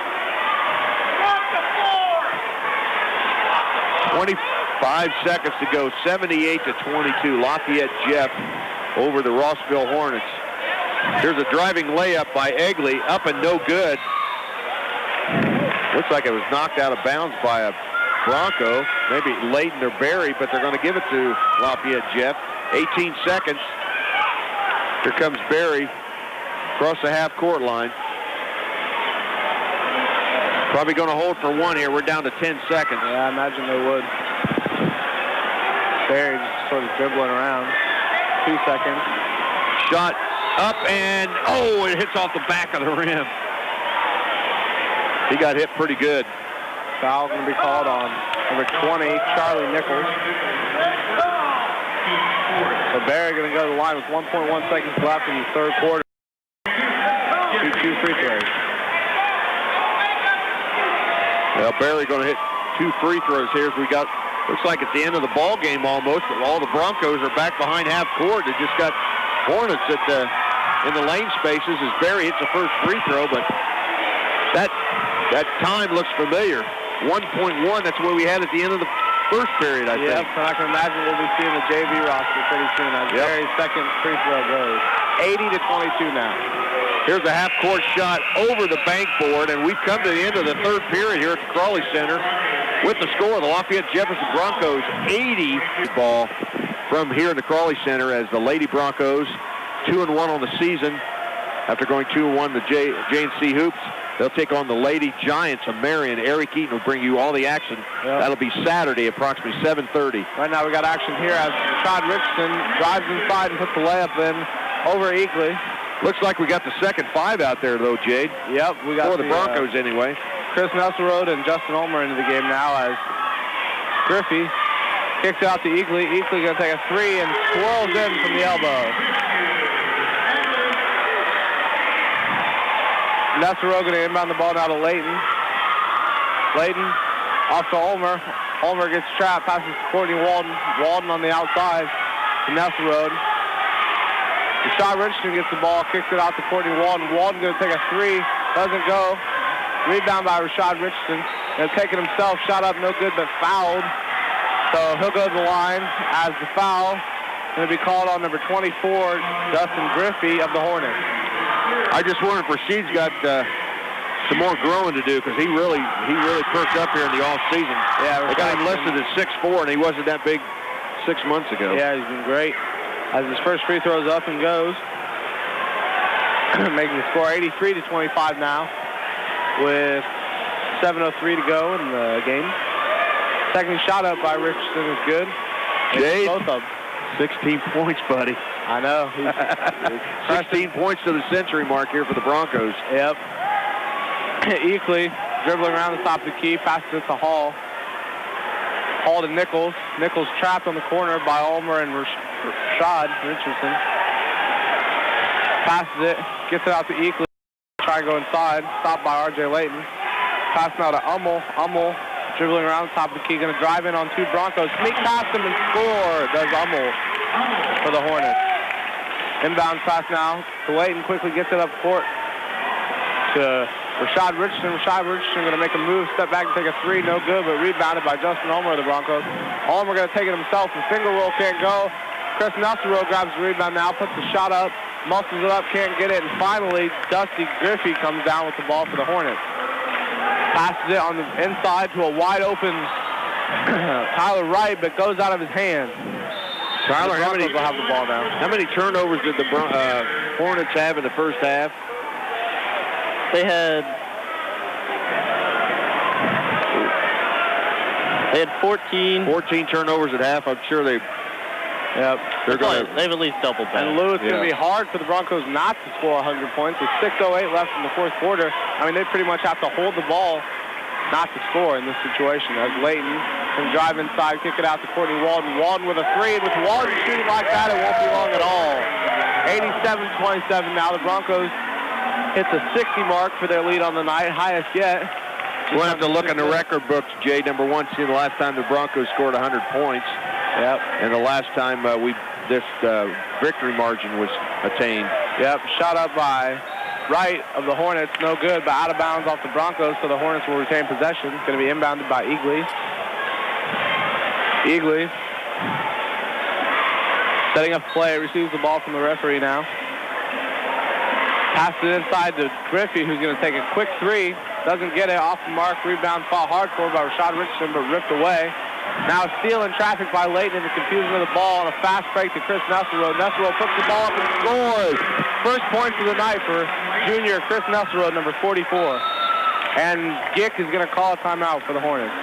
25 seconds to go, 78-22. Lafayette Jeff over the Rossville Hornets. Here's a driving layup by Egley, up and no good. Looks like it was knocked out of bounds by a Bronco, maybe Layton or Barry, but they're going to give it to Lafayette Jeff. 18 seconds. Here comes Barry across the half-court line. Probably going to hold for one here. We're down to 10 seconds. Yeah, I imagine they would. Barry just sort of dribbling around. 2 seconds. Shot Up and, oh, it hits off the back of the rim. He got hit pretty good. Foul going to be called on number 20, Charlie Nichols. So Barry going to go to the line with 1.1 seconds left in the third quarter. Shoot 2 free throws. Well, Barry going to hit 2 free throws here as we got, looks like at the end of the ball game almost. All the Broncos are back behind half court. They just got Hornets in the lane spaces as Barry hits the first free throw, but that time looks familiar. 1.1, that's what we had at the end of the first period, I think. Yep, so I can imagine we'll be seeing the JV roster pretty soon as Barry's second free throw goes. 80-22 now. Here's a half-court shot over the bank board, and we've come to the end of the third period here at the Crawley Center with the score. The Lafayette Jefferson Broncos 80 ball from here in the Crawley Center as the Lady Broncos 2-1 on the season after going 2-1 the J&C Hoops. They'll take on the Lady Giants of Marion. Eric Eaton will bring you all the action. Yep. That'll be Saturday, approximately 7:30. Right now we got action here as Rashad Richardson drives inside and puts the layup in over Eakley. Looks like we got the second 5 out there, though, Jade. Yep, we got for the Broncos anyway. Chris Nesselrode and Justin Ulmer into the game now as Griffey kicks it out to Eakley. Eakley going to take a 3 and swirls in from the elbow. Nesselrode going to inbound the ball now to Layton. Layton off to Ulmer. Ulmer gets trapped, passes to Courtney Walden. Walden on the outside to Nesselrode. Rashad Richardson gets the ball, kicks it out to Courtney Walden. Walden going to take a 3, doesn't go. Rebound by Rashad Richardson. Going to take it himself, shot up, no good, but fouled. So he'll go to the line as the foul going to be called on number 24, Dustin Griffey of the Hornets. I just wonder if Rashid's got some more growing to do because he really perked up here in the off season. Yeah, they got him listed at 6'4", and he wasn't that big 6 months ago. Yeah, he's been great. As his first free throw is up and goes, making the score 83-25 now, with 7:03 to go in the game. Second shot up by Richardson is good. Jade, both of them. 16 points, buddy. I know. 16 points to the century mark here for the Broncos. Yep. Eakley dribbling around the top of the key, passes it to Hall. Hall to Nichols. Nichols trapped on the corner by Ulmer and Rashad Richardson. Passes it, gets it out to Eakley. Try to go inside, stopped by R.J. Layton. Pass now to Ummel. Ummel dribbling around the top of the key, going to drive in on 2 Broncos. Sneak past him and score, does Ummel for the Hornets. Inbound pass now to Layton, quickly gets it up court to Rashad Richardson. Rashad Richardson going to make a move, step back and take a 3, no good, but rebounded by Justin Ulmer of the Broncos. Ulmer going to take it himself, the finger roll can't go. Chris Nesselrode grabs the rebound now, puts the shot up, muscles it up, can't get it, and finally Dusty Griffey comes down with the ball for the Hornets. Passes it on the inside to a wide open Tyler Wright, but goes out of his hands. Tyler, how many will have the ball now? How many turnovers did the Hornets have in the first half? They had 14. 14 turnovers at half. I'm sure they. Yep. They've at least doubled that. And Lou, it's going to be hard for the Broncos not to score 100 points. With 6:08 left in the fourth quarter, I mean, they pretty much have to hold the ball not to score in this situation. As Layton can drive inside, kick it out to Courtney Walden. Walden with a 3, and with Walden shooting like that, it won't be long at all. 87-27 now. The Broncos hit the 60 mark for their lead on the night, highest yet. We'll have to look in the record books, Jay. Number 1, see the last time the Broncos scored 100 points. Yep. And the last time this victory margin was attained. Yep. Shot up by Wright of the Hornets, no good, but out of bounds off the Broncos, so the Hornets will retain possession. It's going to be inbounded by Eagley. Eagley setting up play, receives the ball from the referee now. Passes it inside to Griffey, who's going to take a quick 3. Doesn't get it, off the mark, rebound, fall hardcore by Rashad Richardson, but ripped away. Now stealing traffic by Layton in the confusion of the ball, and a fast break to Chris Nesselrode. Nesselrode puts the ball up and scores. First points of the night for junior Chris Nesselrode, number 44. And Gick is going to call a timeout for the Hornets.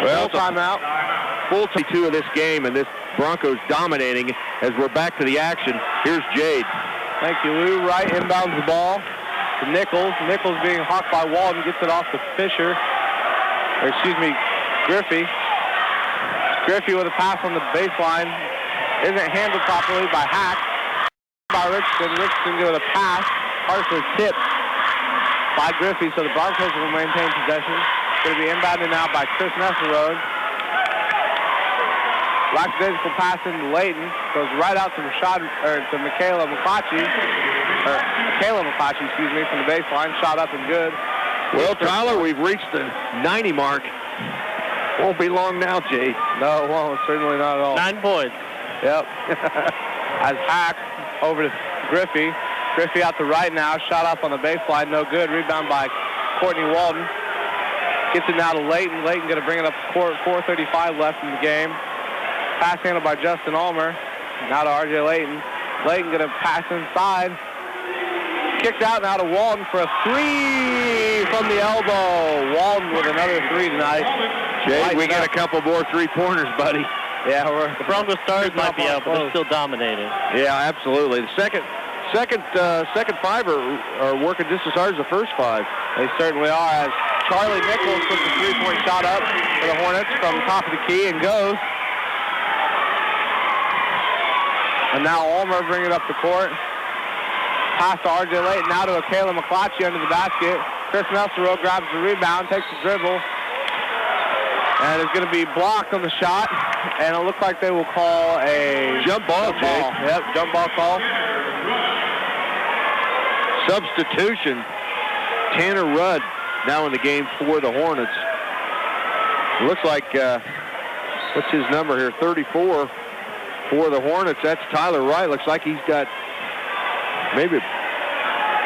Well, timeout. full 22 of this game, and this Broncos dominating as we're back to the action. Here's Jade. Thank you, Lou. Wright inbounds the ball to Nichols. Nichols being hawked by Walden, gets it off to Fisher. Or excuse me, Griffey. Griffey with a pass on the baseline. Isn't handled properly by Hack. By Richardson. Richardson with a pass. Partially tipped by Griffey, so the Broncos will maintain possession. Going to be inbounded now by Chris Nesselrode. Lackadaisical pass into Layton. Goes right out to Michaela McClatchy. Or Michaela McClatchy, excuse me, from the baseline. Shot up and good. Well, Tyler, we've reached the 90 mark. Won't be long now, Jay. No, it won't. Certainly not at all. 9 points. Yep. As Hack over to Griffey. Griffey out to right now. Shot up on the baseline. No good. Rebound by Courtney Walden. Gets it now to Layton. Layton going to bring it up to court. 4:35 left in the game. Pass handled by Justin Ulmer. Now to R.J. Layton. Layton going to pass inside. Kicked out now to Walden for a three from the elbow. Walden with another three tonight. Jay, we got a couple more three-pointers, buddy. Yeah, the Broncos stars might be out, but they're still dominating. Yeah, absolutely. The second five are working just as hard as the first five. They certainly are, as Charlie Nichols puts a three-point shot up for the Hornets from top of the key and goes. And now Ulmer bringing it up the court. Pass to R.J. Layton, now to Kayla McClatchy under the basket. Chris Nesselrode grabs the rebound, takes the dribble, and is going to be blocked on the shot. And it looks like they will call a jump ball, Jay. Yep, jump ball call. Substitution. Tanner Rudd now in the game for the Hornets. It looks like, what's his number here? 34 for the Hornets. That's Tyler Wright. Looks like he's got maybe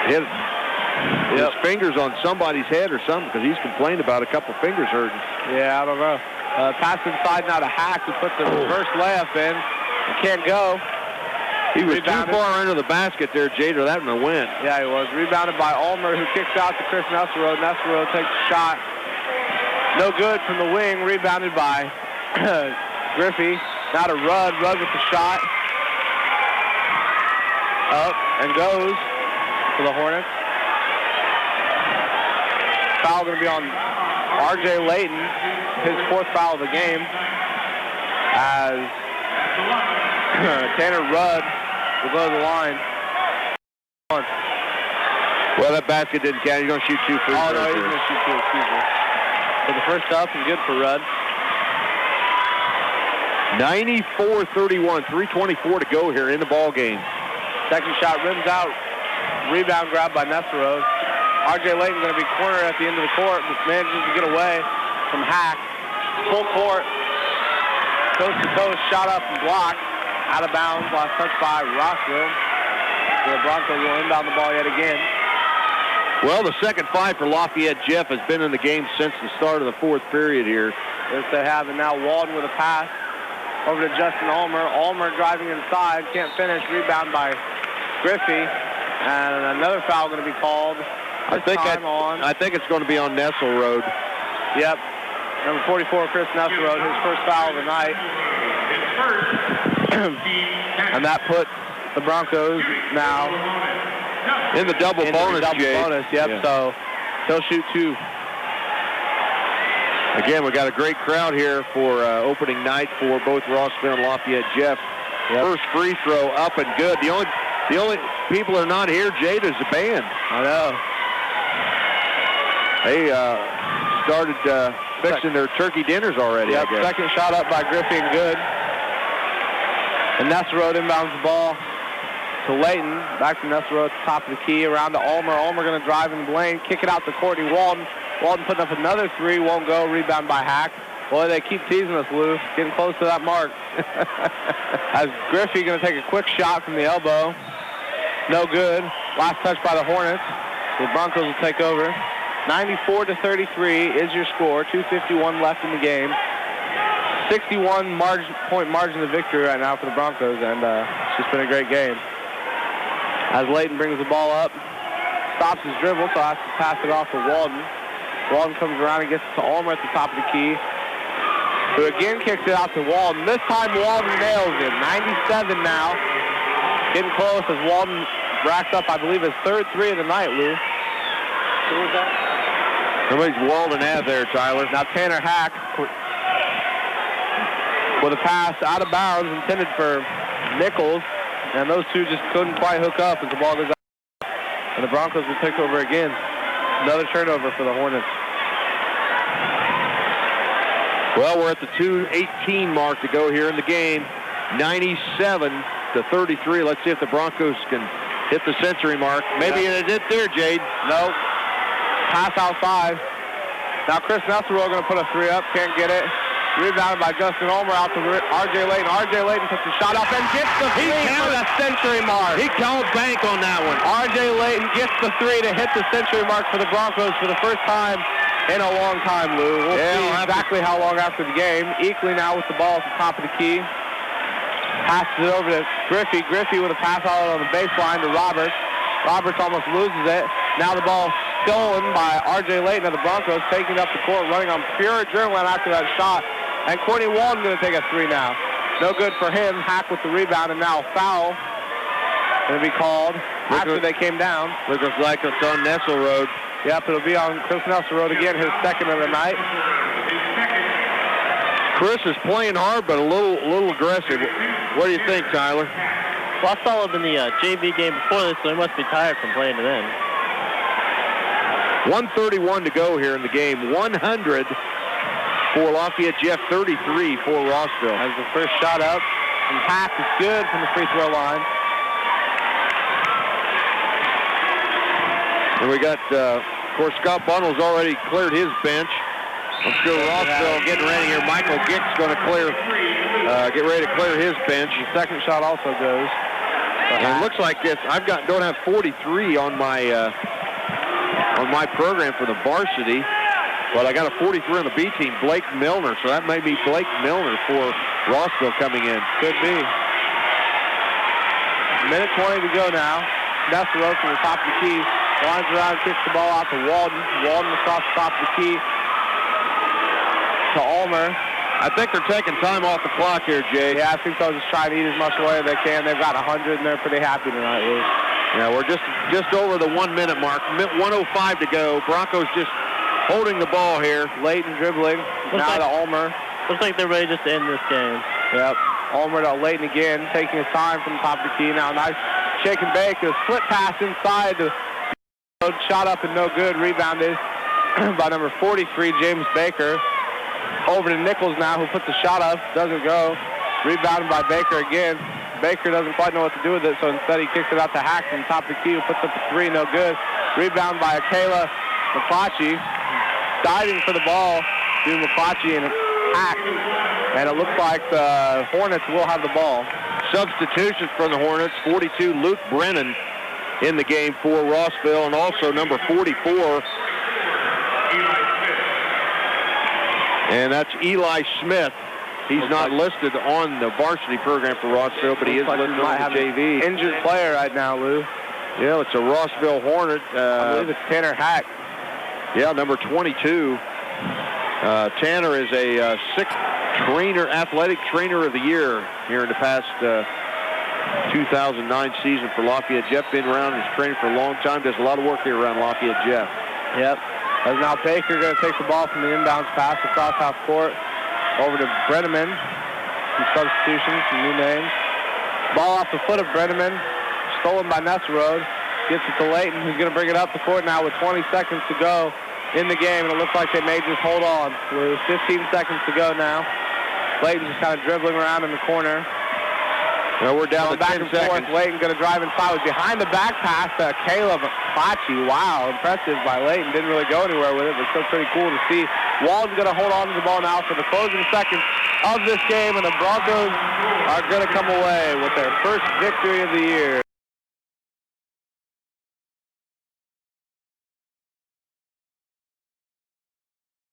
hit his fingers on somebody's head or something, because he's complained about a couple fingers hurting. Yeah, I don't know. Pass inside now to Hack, who puts a reverse layup in. He can't go. He was too far into the basket there, Jader. That one went. Yeah, he was. Rebounded by Ulmer, who kicks out to Chris Nesselrode. Nesselrode takes a shot. No good from the wing. Rebounded by Griffey. Now to Rudd. Rudd with the shot. Up and goes for the Hornets. Foul going to be on R.J. Layton, his fourth foul of the game, as Tanner Rudd will go to the line. Well, that basket didn't count. He's going to shoot 2 free throws. Oh, no, he's going to shoot 2, excuse me. So the first up and good for Rudd. 94-31, 3:24 to go here in the ball game. Second shot rims out. Rebound grab by Nesselrode. R.J. Layton going to be cornered at the end of the court, but manages to get away from Hack. Full court. Coast to coast. Shot up and blocked. Out of bounds. Last touch by Rossville. So the Broncos will inbound the ball yet again. Well, the second five for Lafayette Jeff has been in the game since the start of the fourth period here. Yes, they have. And now Walden with a pass over to Justin Ulmer. Ulmer driving inside. Can't finish. Rebound by Griffey. And another foul going to be called. I think it's going to be on Nesselrode. Yep. Number 44, Chris Nesselrode, his first foul of the night. And that puts the Broncos now in the double bonus, Yep, yeah. So he'll shoot 2. Again, we got a great crowd here for opening night for both Rossville and Lafayette Jeff. Yep. First free throw up and good. The only people that are not here, Jade, is the band. I know. They started fixing their turkey dinners already, yep, I guess. Second shot up by Griffey and good. And Nesselrode inbounds the ball to Layton. Back to Nesselrode at the top of the key. Around to Ulmer. Ulmer going to drive in the lane. Kick it out to Courtney Walden. Walden putting up another three. Won't go. Rebound by Hack. Boy, they keep teasing us, Lou. Getting close to that mark. As Griffey going to take a quick shot from the elbow. No good. Last touch by the Hornets. The Broncos will take over. 94-33 is your score. 2:51 left in the game. 61-point margin of victory right now for the Broncos, and it's just been a great game. As Layton brings the ball up, stops his dribble, so has to pass it off to Walden. Walden comes around and gets it to Ulmer at the top of the key. who again kicks it out to Walden. This time Walden nails it. 97 now. Getting close as Walden racks up, I believe, his third three of the night, Lou. Who was that? How many's Walden have there, Tyler? Now Tanner Hack with a pass out of bounds intended for Nichols. And those two just couldn't quite hook up as the ball goes out. And the Broncos will take over again. Another turnover for the Hornets. Well, we're at the 2:18 mark to go here in the game. 97-33. Let's see if the Broncos can hit the century mark. Maybe it did there, Jade. Nope. Pass outside. Now Chris Nesselrow going to put a three up. Can't get it. Rebounded by Justin Ulmer out to R.J. Layton. R.J. Layton puts the shot up and gets the three for the century mark. He called bank on that one. R.J. Layton gets the three to hit the century mark for the Broncos for the first time in a long time, Lou. We'll see exactly how long after the game. Eakley now with the ball at the top of the key. Passes it over to Griffey. Griffey with a pass out on the baseline to Roberts. Roberts almost loses it. Now the ball stolen by R.J. Layton of the Broncos, taking up the court, running on pure adrenaline after that shot. And Courtney Walden going to take a three now. No good for him. Hack with the rebound, and now foul going to be called after they came down. Looks like it's on Nesselroad. Yep, it'll be on Chris Nesselroad again, his second of the night. Chris is playing hard, but a little aggressive. What do you think, Tyler? Well, I saw him in the JV game before this, so he must be tired from playing it in. 1:31 to go here in the game. 100 for Lafayette Jeff, 33 for Rossville. As the first shot up, and Hack is good from the free throw line. And we got, of course, Scott Bundle's already cleared his bench. I'm sure Rossville getting ready here. Michael Gick's going to get ready to clear his bench. The second shot also goes. And it looks like this. Don't have 43 on my program for the varsity, but I got a 43 on the B team, Blake Milner. So that may be Blake Milner for Rossville coming in. Could be. Minute 20 to go now. Nesselrow from the top of the key. Lines around, kicks the ball out to Walden. Walden across the top of the key to Ulmer. I think they're taking time off the clock here, Jay. Yeah, I think they'll just try to eat as much away as they can. They've got 100, and they're pretty happy tonight, Lou. Yeah, we're just over the 1 minute mark. 1:05 to go. Broncos just holding the ball here. Layton dribbling. Now to Ulmer. Looks like they're ready just to end this game. Yep. Ulmer to Layton again, taking his time from the top of the key. Now nice shake and bake. A split pass inside. Shot up and no good. Rebounded by number 43, James Baker. Over to Nichols now, who puts the shot up. Doesn't go. Rebounded by Baker again. Baker doesn't quite know what to do with it, so instead he kicks it out to Hack from the top of the key, who puts up a three, no good. Rebound by Akela McClatchy. Diving for the ball to McClatchy and Hack. And it looks like the Hornets will have the ball. Substitutions for the Hornets. 42, Luke Brennan in the game for Rossville, and also number 44. And that's Eli Smith. He's not listed on the varsity program for Rossville, but he is listed on the JV. Injured player right now, Lou. Yeah, it's a Rossville Hornet. I believe it's Tanner Hack. Yeah, number 22. Tanner is a sixth athletic trainer of the year here in the past 2009 season for Lafayette Jeff. Been around, he's trained for a long time, does a lot of work here around Lafayette Jeff. Yep. As now Baker going to take the ball from the inbounds pass across half court. Over to Brenneman. Some substitutions, some new names. Ball off the foot of Brenneman. Stolen by Nesselroad. Gets it to Layton, who's going to bring it up the court now with 20 seconds to go in the game. And it looks like they may just hold on. With 15 seconds to go now. Layton just kind of dribbling around in the corner. Well, we're down to 10 seconds. Layton going to drive inside. Behind the back pass to Caleb Fachi. Wow, impressive by Layton. Didn't really go anywhere with it, but still pretty cool to see. Walden's going to hold on to the ball now for the closing seconds of this game, and the Broncos are going to come away with their first victory of the year.